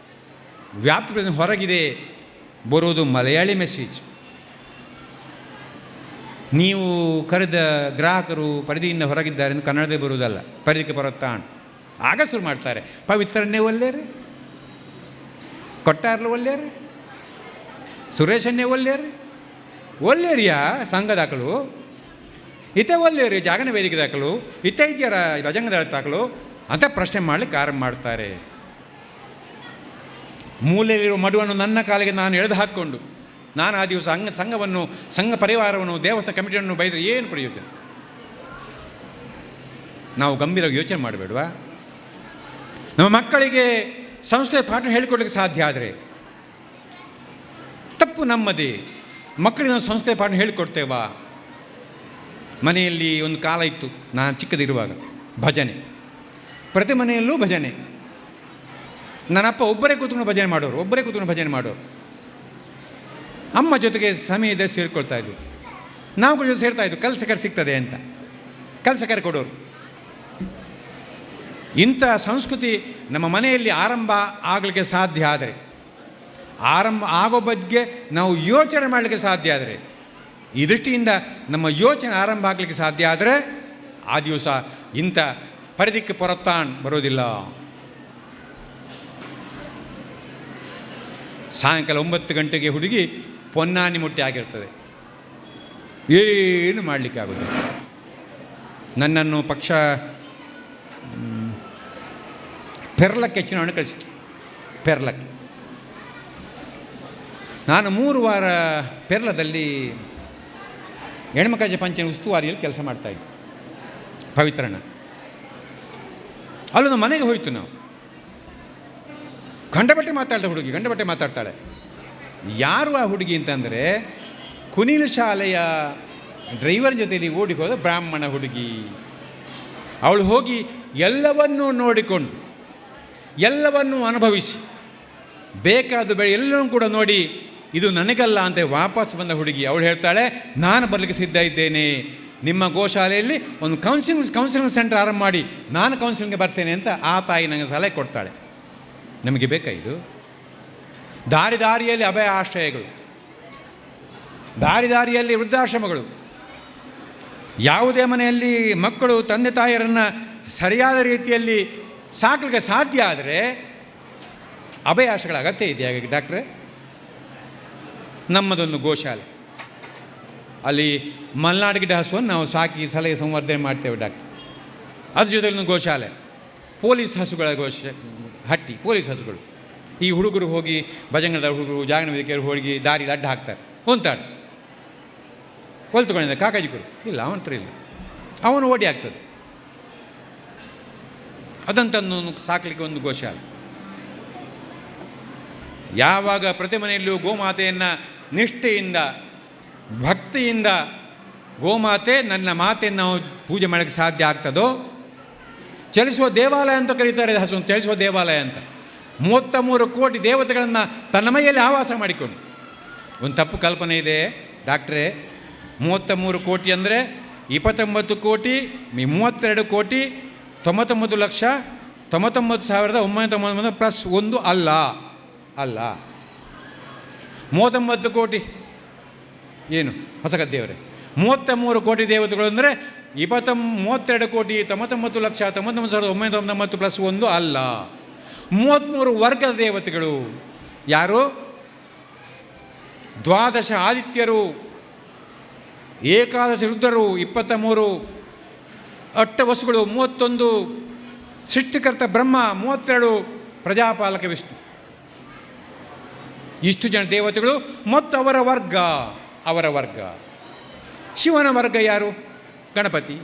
ವ್ಯಾಪ್ತಿ ಹೊರಗಿದೆ, ಬರೋದು ಮಲಯಾಳಿ ಮೆಸೇಜ್. ನೀವು ಕರೆದ ಗ್ರಾಹಕರು ಪರಿಧಿಯಿಂದ ಹೊರಗಿದ್ದಾರೆ ಎಂದು ಕನ್ನಡದೇ ಬರುವುದಲ್ಲ, ಪರಿಧಿಕ್ಕೆ ಪೊರತಾನ್. ಆಗ ಶುರು ಮಾಡ್ತಾರೆ, ಪವಿತ್ರನ್ನೇ ಒಲ್ಲೇರಿ, ಕೊಟ್ಟಾರ್ಲು ಒಲ್ಲೇರಿ, ಸುರೇಶನ್ನೇ ಒಲ್ಲೇರಿ, ಒಲ್ಲೇರಿಯಾ ಸಂಘ ದಾಖಲು, ಇತೇ ಒಲ್ಲೇರಿ ಜಾಗರಣ ವೇದಿಕೆ ದಾಖಲು, ಇತೇ ಇದೆಯರ ಭಜಂಗದ ದಾಖಲು ಅಂತ ಪ್ರಶ್ನೆ ಮಾಡಲಿಕ್ಕೆ ಆರಂಭ ಮಾಡ್ತಾರೆ. ಮೂಲೆಯಲ್ಲಿರುವ ಮಡುವನ್ನು ನನ್ನ ಕಾಲಿಗೆ ನಾನು ಎಳೆದು ಹಾಕ್ಕೊಂಡು, ನಾನು ಆ ದಿವಸ ಸಂಘವನ್ನು, ಸಂಘ ಪರಿವಾರವನ್ನು, ದೇವಸ್ಥಾನ ಕಮಿಟಿಯನ್ನು ಬೈದರೆ ಏನು ಪ್ರಯೋಜನ? ನಾವು ಗಂಭೀರವಾಗಿ ಯೋಚನೆ ಮಾಡಬೇಡವಾ? ನಮ್ಮ ಮಕ್ಕಳಿಗೆ ಸಂಸ್ಥೆ ಪಾಠ ಹೇಳಿಕೊಡ್ಲಿಕ್ಕೆ ಸಾಧ್ಯ ಆದರೆ ತಪ್ಪು ನಮ್ಮದೇ. ಮಕ್ಕಳಿಗೆ ನಾವು ಸಂಸ್ಥೆ ಪಾಠ ಹೇಳಿಕೊಡ್ತೇವಾ? ಮನೆಯಲ್ಲಿ ಒಂದು ಕಾಲ ಇತ್ತು, ನಾನು ಚಿಕ್ಕದಿರುವಾಗ, ಭಜನೆ. ಪ್ರತಿ ಮನೆಯಲ್ಲೂ ಭಜನೆ. ನನ್ನಪ್ಪ ಒಬ್ಬರೇ ಕೂತ್ಕೊಂಡು ಭಜನೆ ಮಾಡೋರು. ಅಮ್ಮ ಜೊತೆಗೆ ಸಮಯದ ಸೇರಿಕೊಳ್ತಾ ಇದ್ದರು. ನಾವು ಕೂಡ ಜೊತೆ ಸೇರ್ತಾ ಇದ್ವು, ಕೆಲಸಕರ ಸಿಗ್ತದೆ ಅಂತ ಕೆಲಸಕರ ಕೊಡೋರು. ಇಂಥ ಸಂಸ್ಕೃತಿ ನಮ್ಮ ಮನೆಯಲ್ಲಿ ಆರಂಭ ಆಗಲಿಕ್ಕೆ ಸಾಧ್ಯ ಆದರೆ, ಆರಂಭ ಆಗೋ ಬಗ್ಗೆ ನಾವು ಯೋಚನೆ ಮಾಡಲಿಕ್ಕೆ ಸಾಧ್ಯ ಆದರೆ, ಈ ದೃಷ್ಟಿಯಿಂದ ನಮ್ಮ ಯೋಚನೆ ಆರಂಭ ಆಗಲಿಕ್ಕೆ ಸಾಧ್ಯ ಆದರೆ, ಆ ದಿವಸ ಇಂಥ ಪರಿಧಿಕ್ಕೆ ಪೊರತಾನ್ ಬರೋದಿಲ್ಲ. ಸಾಯಂಕಾಲ 9 ಗಂಟೆಗೆ ಹುಡುಗಿ ಪೊನ್ನಾನಿ ಮುಟ್ಟಿ ಆಗಿರ್ತದೆ, ಏನು ಮಾಡಲಿಕ್ಕೆ ಆಗೋದಿಲ್ಲ. ನನ್ನನ್ನು ಪಕ್ಷ ಪೆರ್ಲಕ್ಕೆ ಚುನಾವಣೆ ಕಳಿಸಿತು. ಪೆರ್ಲಕ್ಕೆ ನಾನು 3 ವಾರ ಪೆರ್ಲದಲ್ಲಿ ಹೆಣ್ಮಕಾಜ ಪಂಚಾಯತ್ ಉಸ್ತುವಾರಿಯಲ್ಲಿ ಕೆಲಸ ಮಾಡ್ತಾಯಿದ್ದೆ, ಪವಿತ್ರಣ್ಣ. ಅಲ್ಲೊಂದು ಮನೆಗೆ ಹೋಯಿತು ನಾವು. ಗಂಡಬಟ್ಟೆ ಮಾತಾಡ್ತಾಳೆ. ಯಾರು ಆ ಹುಡುಗಿ ಅಂತಂದರೆ, ಕುನಿಲ ಶಾಲೆಯ ಡ್ರೈವರ್ ಜೊತೆಯಲ್ಲಿ ಓಡಿ ಹೋದ ಬ್ರಾಹ್ಮಣ ಹುಡುಗಿ. ಅವಳು ಹೋಗಿ ಎಲ್ಲವನ್ನೂ ನೋಡಿಕೊಂಡು, ಎಲ್ಲವನ್ನೂ ಅನುಭವಿಸಿ, ಬೇಕಾದ ಬೆಳೆ ಎಲ್ಲವೂ ಕೂಡ ನೋಡಿ, ಇದು ನನಗಲ್ಲ ಅಂತ ವಾಪಸ್ ಬಂದ ಹುಡುಗಿ. ಅವಳು ಹೇಳ್ತಾಳೆ, ನಾನು ಬರಲಿಕ್ಕೆ ಸಿದ್ಧ ಇದ್ದೇನೆ, ನಿಮ್ಮ ಗೋಶಾಲೆಯಲ್ಲಿ ಒಂದು ಕೌನ್ಸಿಲಿಂಗ್ ಸೆಂಟರ್ ಆರಂಭ ಮಾಡಿ ನಾನು ಕೌನ್ಸಿಲಿಂಗ್ಗೆ ಬರ್ತೇನೆ ಅಂತ ಆ ತಾಯಿ ನನಗೆ ಸಲಹೆ ಕೊಡ್ತಾಳೆ. ನಮಗೆ ಬೇಕಾ ಇದು? ದಾರಿಯಲ್ಲಿ ಅಭಯ ಆಶ್ರಯಗಳು, ದಾರಿಯಲ್ಲಿ ವೃದ್ಧಾಶ್ರಮಗಳು. ಯಾವುದೇ ಮನೆಯಲ್ಲಿ ಮಕ್ಕಳು ತಂದೆ ತಾಯಿಯರನ್ನು ಸರಿಯಾದ ರೀತಿಯಲ್ಲಿ ಸಾಕಲಿಕ್ಕೆ ಸಾಧ್ಯ ಆದರೆ ಅಭಯ ಆಶ್ರಯಗಳ ಅಗತ್ಯ ಇದೆಯಾ ಡಾಕ್ಟ್ರೆ? ನಮ್ಮದೊಂದು ಗೋಶಾಲೆ, ಅಲ್ಲಿ ಮಲೆನಾಡು ಗಿಡ ಹಸುವನ್ನು ನಾವು ಸಾಕಿ ಸಲಹೆ ಸಂವರ್ಧನೆ ಮಾಡ್ತೇವೆ ಡಾಕ್ಟ್ರ್. ಅದ್ರ ಜೊತೆಲಿ ಗೋಶಾಲೆ, ಪೊಲೀಸ್ ಹಸುಗಳ ಹಟ್ಟಿ, ಪೊಲೀಸ್ ಹಸುಗಳು. ಈ ಹುಡುಗರು ಹೋಗಿ ಭಜಂಗದ ಹುಡುಗರು ಜಾಗರಣ ವೇದಿಕೆಯವರು ಹೋಗಿ ದಾರಿಲಿ ಅಡ್ಡ ಹಾಕ್ತಾರೆ, ಹೊಂತಾಡು ಹೊಲ್ತುಕೊಂಡಿದ್ದ ಕಾಕಾಜಿಕರು ಇಲ್ಲ, ಅವನ ಹತ್ರ ಇಲ್ಲ, ಅವನು ಓಡಿ ಆಗ್ತದೆ. ಅದಂತನ್ನು ಸಾಕಲಿಕ್ಕೆ ಒಂದು ಗೋಶಾಲೆ. ಯಾವಾಗ ಪ್ರತಿ ಮನೆಯಲ್ಲೂ ಗೋಮಾತೆಯನ್ನು ನಿಷ್ಠೆಯಿಂದ, ಭಕ್ತಿಯಿಂದ, ಗೋಮಾತೆ ನನ್ನ ಮಾತೆಯನ್ನು ನಾವು ಪೂಜೆ ಮಾಡೋಕ್ಕೆ ಸಾಧ್ಯ ಆಗ್ತದೋ, ಚಲಿಸುವ ದೇವಾಲಯ ಅಂತ ಕರೀತಾರೆ ಹಸು, ಚಲಿಸುವ ದೇವಾಲಯ ಅಂತ. 33 ಕೋಟಿ ದೇವತೆಗಳನ್ನು ತನ್ನ ಮೈಯಲ್ಲಿ ಆವಾಸ ಮಾಡಿಕೊಂಡು. ಒಂದು ತಪ್ಪು ಕಲ್ಪನೆ ಇದೆ ಡಾಕ್ಟ್ರೇ. 33 ಕೋಟಿ ಅಂದರೆ 29 ಕೋಟಿ 32 ಕೋಟಿ 99,99,999 ಪ್ಲಸ್ 1 ಅಲ್ಲ. 39 ಕೋಟಿ ಏನು ಹೊಸಗದ್ದೆಯವರೇ, 33 ಕೋಟಿ ದೇವತೆಗಳು ಅಂದರೆ 32 ಕೋಟಿ 99,99,999 ಪ್ಲಸ್ 1 ಅಲ್ಲ. 33 ವರ್ಗದ ದೇವತೆಗಳು. ಯಾರು? 12 ಆದಿತ್ಯರು, ಏಕಾದಶಿ ರುದ್ರರು 23 ಅಷ್ಟವಸುಗಳು 31 ಸೃಷ್ಟಿಕರ್ತ ಬ್ರಹ್ಮ 32 ಪ್ರಜಾಪಾಲಕ ವಿಷ್ಣು. ಇಷ್ಟು ಜನ ದೇವತೆಗಳು ಮತ್ತು ಅವರ ವರ್ಗ. ಶಿವನ ವರ್ಗ ಯಾರು? ಗಣಪತಿ,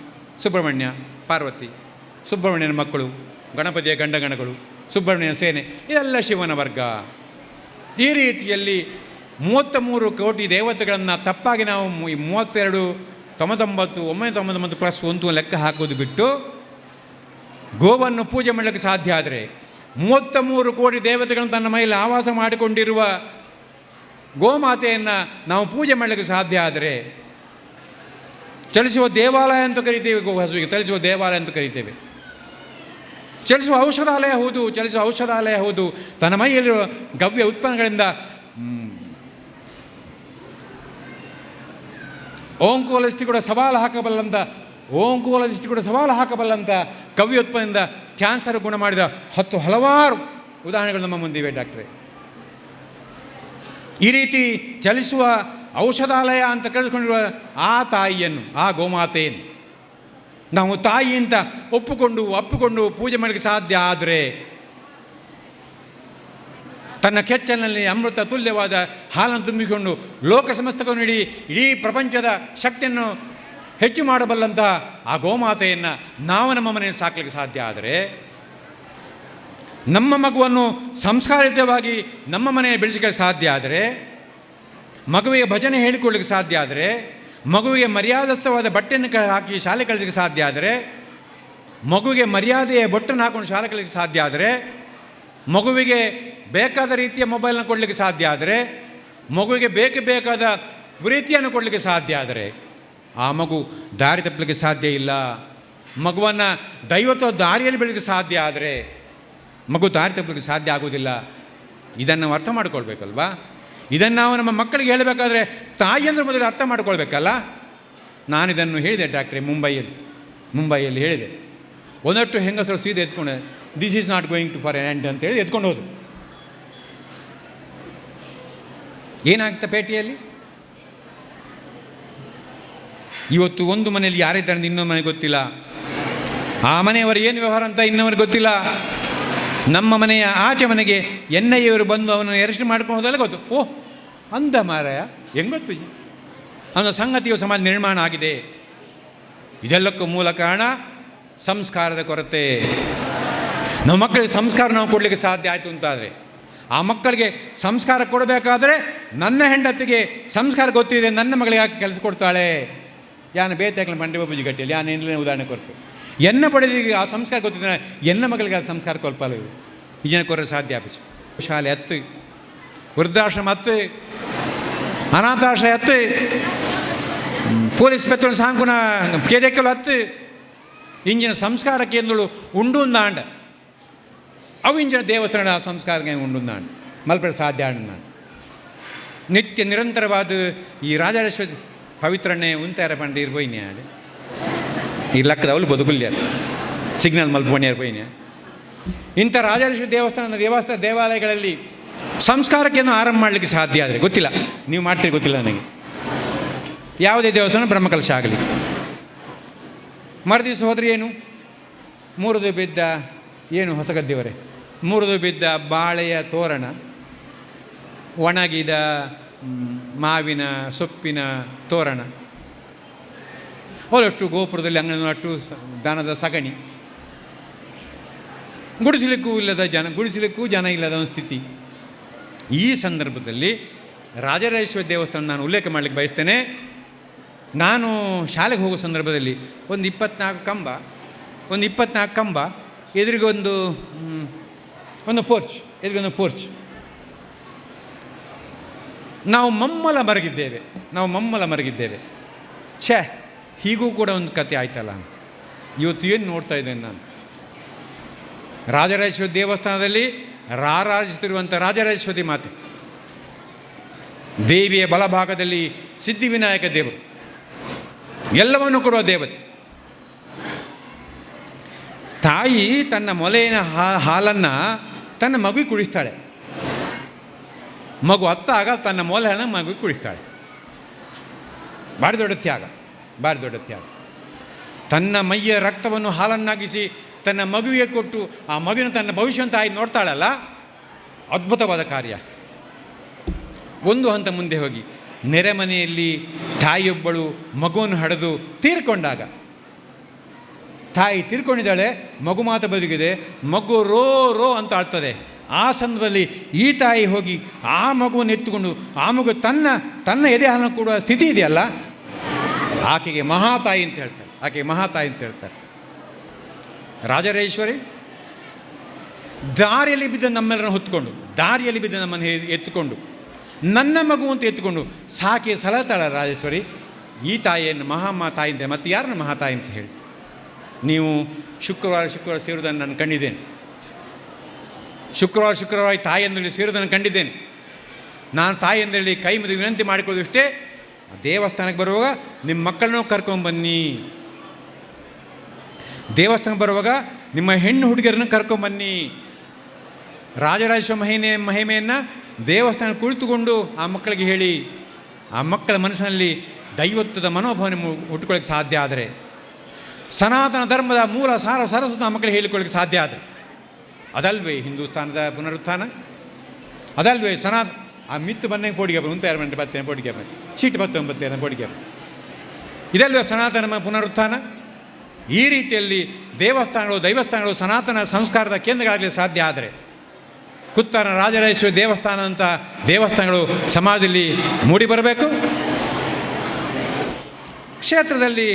ಸುಬ್ರಹ್ಮಣ್ಯ, ಪಾರ್ವತಿ, ಸುಬ್ರಹ್ಮಣ್ಯನ ಮಕ್ಕಳು, ಗಣಪತಿಯ ಗಂಡಗಣಗಳು, ಸುಬ್ರಹ್ಮಣ್ಯನ ಸೇನೆ, ಇದೆಲ್ಲ ಶಿವನ ವರ್ಗ. ಈ ರೀತಿಯಲ್ಲಿ 33 ಕೋಟಿ ದೇವತೆಗಳನ್ನು ತಪ್ಪಾಗಿ ನಾವು 32 99 ಪ್ಲಸ್ 1 ಲೆಕ್ಕ ಹಾಕೋದು ಬಿಟ್ಟು ಗೋವನ್ನು ಪೂಜೆ ಮಾಡಲಿಕ್ಕೆ ಸಾಧ್ಯ ಆದರೆ 33 ಕೋಟಿ ದೇವತೆಗಳನ್ನು ತನ್ನ ಮೈಯಲ್ಲಿ ಆವಾಸ ಮಾಡಿಕೊಂಡಿರುವ ಗೋಮಾತೆಯನ್ನು ನಾವು ಪೂಜೆ ಮಾಡಲಿಕ್ಕೆ ಸಾಧ್ಯ ಆದರೆ ಚಲಿಸುವ ದೇವಾಲಯ ಅಂತ ಕರಿತೇವೆ. ಗೋ ಹಸುವಿಗೆ ಚಲಿಸುವ ದೇವಾಲಯ ಅಂತ ಕರಿತೇವೆ. ಚಲಿಸುವ ಔಷಧಾಲಯ ಹೌದು. ತನ್ನ ಮೈಯಲ್ಲಿರುವ ಗವ್ಯ ಉತ್ಪನ್ನಗಳಿಂದ ಓಂಕೋಲಜಿಸ್ಟ್ ಕೂಡ ಸವಾಲು ಹಾಕಬಲ್ಲಂಥ ಗವ್ಯ ಉತ್ಪನ್ನದಿಂದ ಕ್ಯಾನ್ಸರ್ ಗುಣ ಮಾಡಿದ ಹಲವಾರು ಉದಾಹರಣೆಗಳು ನಮ್ಮ ಮುಂದಿವೆ ಡಾಕ್ಟ್ರೇ. ಈ ರೀತಿ ಚಲಿಸುವ ಔಷಧಾಲಯ ಅಂತ ಕರೆದುಕೊಂಡಿರುವ ಆ ತಾಯಿಯನ್ನು, ಆ ಗೋಮಾತೆಯನ್ನು ನಾವು ತಾಯಿ ಅಂತ ಒಪ್ಪಿಕೊಂಡು ಪೂಜೆ ಮಾಡಲಿಕ್ಕೆ ಸಾಧ್ಯ ಆದರೆ ತನ್ನ ಕೆಚ್ಚಲಿನಲ್ಲಿ ಅಮೃತ ತುಲ್ಯವಾದ ಹಾಲನ್ನು ತುಂಬಿಕೊಂಡು ಲೋಕ ಸಮಸ್ತವನ್ನು ಇಡೀ ಪ್ರಪಂಚದ ಶಕ್ತಿಯನ್ನು ಹೆಚ್ಚು ಮಾಡಬಲ್ಲಂತಹ ಆ ಗೋಮಾತೆಯನ್ನು ನಾವು ನಮ್ಮ ಮನೆಯಲ್ಲಿ ಸಾಕಲಿಕ್ಕೆ ಸಾಧ್ಯ ಆದರೆ, ನಮ್ಮ ಮಗುವನ್ನು ಸಂಸ್ಕಾರಿತವಾಗಿ ನಮ್ಮ ಮನೆಯಲ್ಲಿ ಬೆಳೆಸಲಿಕ್ಕೆ ಸಾಧ್ಯ ಆದರೆ, ಮಗುವಿಗೆ ಭಜನೆ ಹೇಳಿಕೊಳ್ಳಲಿಕ್ಕೆ ಸಾಧ್ಯ ಆದರೆ, ಮಗುವಿಗೆ ಮರ್ಯಾದಸ್ಥವಾದ ಬಟ್ಟೆಯನ್ನು ಹಾಕಿ ಶಾಲೆ ಕಳಿಸಲಿಕ್ಕೆ ಸಾಧ್ಯ ಆದರೆ, ಮಗುವಿಗೆ ಮರ್ಯಾದೆಯ ಬೊಟ್ಟನ್ನು ಹಾಕೊಂಡು ಶಾಲೆ ಕಳಿಸಲಿಕ್ಕೆ ಸಾಧ್ಯ ಆದರೆ, ಮಗುವಿಗೆ ಬೇಕಾದ ರೀತಿಯ ಮೊಬೈಲ್ನ ಕೊಡಲಿಕ್ಕೆ ಸಾಧ್ಯ ಆದರೆ, ಮಗುವಿಗೆ ಬೇಕಾದ ಪ್ರೀತಿಯನ್ನು ಕೊಡಲಿಕ್ಕೆ ಸಾಧ್ಯ ಆದರೆ ಆ ಮಗು ದಾರಿ ತಪ್ಪಲಿಕ್ಕೆ ಸಾಧ್ಯ ಇಲ್ಲ. ಮಗುವನ್ನು ದೈವತ್ವ ದಾರಿಯಲ್ಲಿ ಬೆಳಲಿಕ್ಕೆ ಸಾಧ್ಯ ಆದರೆ ಮಗು ದಾರಿ ತಪ್ಪಲಿಕ್ಕೆ ಸಾಧ್ಯ ಆಗೋದಿಲ್ಲ. ಇದನ್ನು ನಾವು ಅರ್ಥ ಮಾಡ್ಕೊಳ್ಬೇಕಲ್ವಾ? ಇದನ್ನು ನಾವು ನಮ್ಮ ಮಕ್ಕಳಿಗೆ ಹೇಳಬೇಕಾದ್ರೆ ತಾಯಿಯಂದ್ರೆ ಮೊದಲು ಅರ್ಥ ಮಾಡ್ಕೊಳ್ಬೇಕಲ್ಲ. ನಾನಿದನ್ನು ಹೇಳಿದೆ ಡಾಕ್ಟ್ರೆ, ಮುಂಬೈಯಲ್ಲಿ ಹೇಳಿದೆ. ಒಂದಷ್ಟು ಹೆಂಗಸರು ಸೀದೆ ಎತ್ಕೊಂಡೆ, this is not going to far end ಅಂತ ಹೇಳಿ ಎತ್ಕೊಂಡು ಹೋದು. ಏನಾಗ್ತಾ ಪೇಟೆಯಲ್ಲಿ? ಇವತ್ತು ಒಂದು ಮನೆಯಲ್ಲಿ ಯಾರಿದ್ದಾರೆ ಅಂತ ಇನ್ನೊಂದು ಮನೆಗೆ ಗೊತ್ತಿಲ್ಲ. ಆ ಮನೆಯವರು ಏನು ವ್ಯವಹಾರ ಅಂತ ಇನ್ನೊವರಿಗೆ ಗೊತ್ತಿಲ್ಲ. ನಮ್ಮ ಮನೆಯ ಆಚೆ ಮನೆಗೆ ಎನ್ಐಎವರು ಬಂದು ಅವನನ್ನು ಅರೆಸ್ಟ್ ಮಾಡ್ಕೊಂಡು ಹೋದಲ್ಲ ಗೊತ್ತು. ಓಹ್ ಅಂದ ಮಾರಾಯ, ಹೆಂಗೆ ಗೊತ್ತು ಅನ್ನೋ ಸಂಗತಿಯು ಸಮಾಜ ನಿರ್ಮಾಣ ಆಗಿದೆ. ಇದೆಲ್ಲಕ್ಕೂ ಮೂಲ ಕಾರಣ ಸಂಸ್ಕಾರದ ಕೊರತೆ. ನಮ್ಮ ಮಕ್ಕಳಿಗೆ ಸಂಸ್ಕಾರ ನಾವು ಕೊಡಲಿಕ್ಕೆ ಸಾಧ್ಯ ಆಯಿತು ಅಂತಾದರೆ, ಆ ಮಕ್ಕಳಿಗೆ ಸಂಸ್ಕಾರ ಕೊಡಬೇಕಾದ್ರೆ ನನ್ನ ಹೆಂಡತಿಗೆ ಸಂಸ್ಕಾರ ಗೊತ್ತಿದೆ, ನನ್ನ ಮಗಳಿಗೆ ಯಾಕೆ ಕೆಲಸ ಕೊಡ್ತಾಳೆ? ಯಾನ ಬೇತಾಕಲ ಮಂಡೆ ಬಬ್ಬುಜಿ ಗಟ್ಟಿಯಲ್ಲಿ ಯಾನ ಏನಿಲ್ಲ ಉದಾಹರಣೆ ಕೊಡ್ತು. ಎನ್ನ ಪಡೆದಿಗೆ ಆ ಸಂಸ್ಕಾರ ಗೊತ್ತಿದ್ದ ಎನ್ನ ಮಗಳಿಗೆ ಅದು ಸಂಸ್ಕಾರ ಕೊಲ್ಪಲ್ಲ. ಈ ಜನ ಕೊಡಲು ಸಾಧ್ಯ ಆಪಿಸು. ಶಾಲೆ ಹತ್ತು, ವೃದ್ಧಾಶ್ರಮ ಹತ್ತು, ಅನಾಥಾಶ್ರಯ ಹತ್ತು, ಪೊಲೀಸ್ ಪೆತ್ತಲು ಸಾಂಕುನ ಕೇದೆಕ್ಕಲು ಹತ್ತು, ಇಂಜಿನ ಸಂಸ್ಕಾರ ಕೇಂದ್ರಗಳು ಉಂಡುಂದಾಂಡ ಅವು ಇಂಜಿನ ದೇವಸ್ಥಾನ ಸಂಸ್ಕಾರಕ್ಕೆ ಉಂಡುಂದಾಂಡ ಮಲ್ಪಡ ಸಾಧ್ಯ ಆಂಡ. ನಿತ್ಯ ನಿರಂತರವಾದ ಈ ರಾಜರಾಜೇಶ್ವರಿ ಪವಿತ್ರಣ್ಣೆ ಉಂತಾರ ಪಂಡ ಇರ್ಬೋಯ್ನಿ ಆಡು ಈ ಲೆಕ್ಕದವಳು ಬದುಕುಲ್ಯ ಸಿಗ್ನಲ್ ಮಲ್ಪೋಣಿ ಇರ್ಬೋಯ್ನಿ. ಇಂಥ ರಾಜರಾಜೇಶ್ವರಿ ದೇವಾಲಯಗಳಲ್ಲಿ ಸಂಸ್ಕಾರಕ್ಕೇನು ಆರಂಭ ಮಾಡಲಿಕ್ಕೆ ಸಾಧ್ಯ ಆದರೆ ಗೊತ್ತಿಲ್ಲ, ನೀವು ಮಾಡ್ತೀರಿ ಗೊತ್ತಿಲ್ಲ ನನಗೆ. ಯಾವುದೇ ದೇವಸ್ಥಾನ ಬ್ರಹ್ಮಕಲಶ ಆಗಲಿ, ಮರುದಿವಸ ಹೋದರೆ ಏನು 3 ಬಿದ್ದ ಏನು ಹೊಸಗದ್ದೆವರೇ 3 ಬಿದ್ದ ಬಾಳೆಯ ತೋರಣ, ಒಣಗಿದ ಮಾವಿನ ಸೊಪ್ಪಿನ ತೋರಣ, ಹೊರಟ್ಟು ಗೋಪುರದಲ್ಲಿ ಅಂಗನಟ್ಟು ದನದ ಸಗಣಿ, ಗುಡಿಸಲಿಕ್ಕೂ ಜನ ಇಲ್ಲದ ಒಂದು ಸ್ಥಿತಿ. ಈ ಸಂದರ್ಭದಲ್ಲಿ ರಾಜರಾಜೇಶ್ವರಿ ದೇವಸ್ಥಾನ ನಾನು ಉಲ್ಲೇಖ ಮಾಡಲಿಕ್ಕೆ ಬಯಸ್ತೇನೆ. ನಾನು ಶಾಲೆಗೆ ಹೋಗೋ ಸಂದರ್ಭದಲ್ಲಿ ಒಂದು 24 ಕಂಬ ಎದುರಿಗೊಂದು ಪೋರ್ಚ್. ನಾವು ಮಮ್ಮಲ ಮರಗಿದ್ದೇವೆ. ಛೇ, ಹೀಗೂ ಕೂಡ ಒಂದು ಕತೆ ಆಯ್ತಲ್ಲ. ಇವತ್ತು ಏನು ನೋಡ್ತಾ ಇದ್ದೇನೆ ನಾನು, ರಾಜರಾಜೇಶ್ವರಿ ದೇವಸ್ಥಾನದಲ್ಲಿ ರಾರಾಜಿಸುತ್ತಿರುವಂಥ ರಾಜರಾಜೇಶ್ವರಿ ಮಾತೆ, ದೇವಿಯ ಬಲಭಾಗದಲ್ಲಿ ಸಿದ್ಧಿವಿನಾಯಕ ದೇವರು, ಎಲ್ಲವನ್ನು ಕೊಡುವ ದೇವತೆ. ತಾಯಿ ತನ್ನ ಮೊಲೆಯ ಹಾಲನ್ನು ತನ್ನ ಮಗುವಿಗೆ ಕುಡಿಸ್ತಾಳೆ. ಮಗು ಅತ್ತಾಗ ತನ್ನ ಮೊಲೆ ಹಾಲನ್ನು ಮಗುವಿಗೆ ಕುಡಿಸ್ತಾಳೆ. ಭಾರಿ ದೊಡ್ಡ ತ್ಯಾಗ, ಭಾರಿ ದೊಡ್ಡ ತ್ಯಾಗ. ತನ್ನ ಮೈಯ ರಕ್ತವನ್ನು ಹಾಲನ್ನಾಗಿಸಿ ತನ್ನ ಮಗುವಿಗೆ ಕೊಟ್ಟು ಆ ಮಗುವಿನ ತನ್ನ ಭವಿಷ್ಯವನ್ನು ತಾಯಿ ನೋಡ್ತಾಳಲ್ಲ, ಅದ್ಭುತವಾದ ಕಾರ್ಯ. ಒಂದು ಹಂತ ಮುಂದೆ ಹೋಗಿ ನೆರೆಮನೆಯಲ್ಲಿ ತಾಯಿಯೊಬ್ಬಳು ಮಗುವನ್ನು ಹಡೆದು ತೀರ್ಕೊಂಡಾಗ, ತಾಯಿ ತೀರ್ಕೊಂಡಿದ್ದಾಳೆ, ಮಗು ಮಾತ್ರ ಬದುಕಿದೆ, ಮಗು ರೋ ರೋ ಅಂತ ಆಡ್ತದೆ. ಆ ಸಂದರ್ಭದಲ್ಲಿ ಈ ತಾಯಿ ಹೋಗಿ ಆ ಮಗುವನ್ನು ಎತ್ತುಕೊಂಡು ಆ ಮಗು ತನ್ನ ಎದೆ ಹಾಲನ್ನು ಕೊಡುವ ಸ್ಥಿತಿ ಇದೆಯಲ್ಲ, ಆಕೆಗೆ ಮಹಾತಾಯಿ ಅಂತ ಹೇಳ್ತಾರೆ, ಆಕೆಗೆ ಮಹಾತಾಯಿ ಅಂತ ಹೇಳ್ತಾರೆ. ರಾಜರಾಜೇಶ್ವರಿ ದಾರಿಯಲ್ಲಿ ಬಿದ್ದ ನಮ್ಮೆಲ್ಲರನ್ನು ಹೊತ್ಕೊಂಡು, ದಾರಿಯಲ್ಲಿ ಬಿದ್ದ ನಮ್ಮನ್ನು ಎತ್ತುಕೊಂಡು, ನನ್ನ ಮಗು ಅಂತ ಎತ್ತುಕೊಂಡು ಸಾಕಿ ಸಲತಾಳ ರಾಜೇಶ್ವರಿ. ಈ ತಾಯಿಯನ್ನು ತಾಯಿ ಅಂತ ಮತ್ತು ಯಾರನ್ನ ಮಹಾತಾಯಿ ಅಂತ ಹೇಳಿ. ನೀವು ಶುಕ್ರವಾರ ಸೇರುವುದನ್ನು ನಾನು ಕಂಡಿದ್ದೇನೆ. ಶುಕ್ರವಾರ ತಾಯಿಯಂದೇಳಿ ಸೇರುವುದನ್ನು ಕಂಡಿದ್ದೇನೆ. ನಾನು ತಾಯಿಯಂದೇಳಿ ಕೈ ಮುಗಿದು ವಿನಂತಿ ಮಾಡಿಕೊಳ್ಳೋದಷ್ಟೇ, ದೇವಸ್ಥಾನಕ್ಕೆ ಬರುವಾಗ ನಿಮ್ಮ ಮಕ್ಕಳನ್ನೂ ಕರ್ಕೊಂಬನ್ನಿ, ದೇವಸ್ಥಾನಕ್ಕೆ ಬರುವಾಗ ನಿಮ್ಮ ಹೆಣ್ಣು ಹುಡುಗಿಯರನ್ನು ಕರ್ಕೊಂಬನ್ನಿ. ರಾಜರಾಜೇಶ್ವರ ಮಹಿಮೆಯನ್ನು ದೇವಸ್ಥಾನ ಕುಳಿತುಕೊಂಡು ಆ ಮಕ್ಕಳಿಗೆ ಹೇಳಿ, ಆ ಮಕ್ಕಳ ಮನಸ್ಸಿನಲ್ಲಿ ದೈವತ್ವದ ಮನೋಭಾವನೆ ಹುಟ್ಟುಕೊಳ್ಳೋಕ್ಕೆ ಸಾಧ್ಯ ಆದರೆ, ಸನಾತನ ಧರ್ಮದ ಮೂಲ ಸಾರ ಸರಸ್ವತ ಮಕ್ಕಳಿಗೆ ಹೇಳಿಕೊಳ್ಳಿಕ್ಕೆ ಸಾಧ್ಯ ಆದರೆ, ಅದಲ್ವೇ ಹಿಂದೂಸ್ತಾನದ ಪುನರುತ್ಥಾನ, ಅದಲ್ವೇ ಆ ಮಿತ್ತು ಬನ್ನಂಗೆ ಪೋಡಿಗೆ ಉಂತ 2 ಗಂಟೆ ಬರ್ತೇನೆ ಪೋಡಿಗೆ ಚೀಟಿ 19 ಪೋಡಿಗೆ, ಇದಲ್ವೇ ಸನಾತನ ಪುನರುತ್ಥಾನ. ಈ ರೀತಿಯಲ್ಲಿ ದೈವಸ್ಥಾನಗಳು ಸನಾತನ ಸಂಸ್ಕಾರದ ಕೇಂದ್ರಗಳಾಗಲಿ ಸಾಧ್ಯ ಆದರೆ, ಕುತ್ತಾರ ರಾಜರಾಜೇಶ್ವರಿ ದೇವಸ್ಥಾನ ಅಂತ ದೇವಸ್ಥಾನಗಳು ಸಮಾಜದಲ್ಲಿ ಮೂಡಿ ಬರಬೇಕು. ಕ್ಷೇತ್ರದಲ್ಲಿ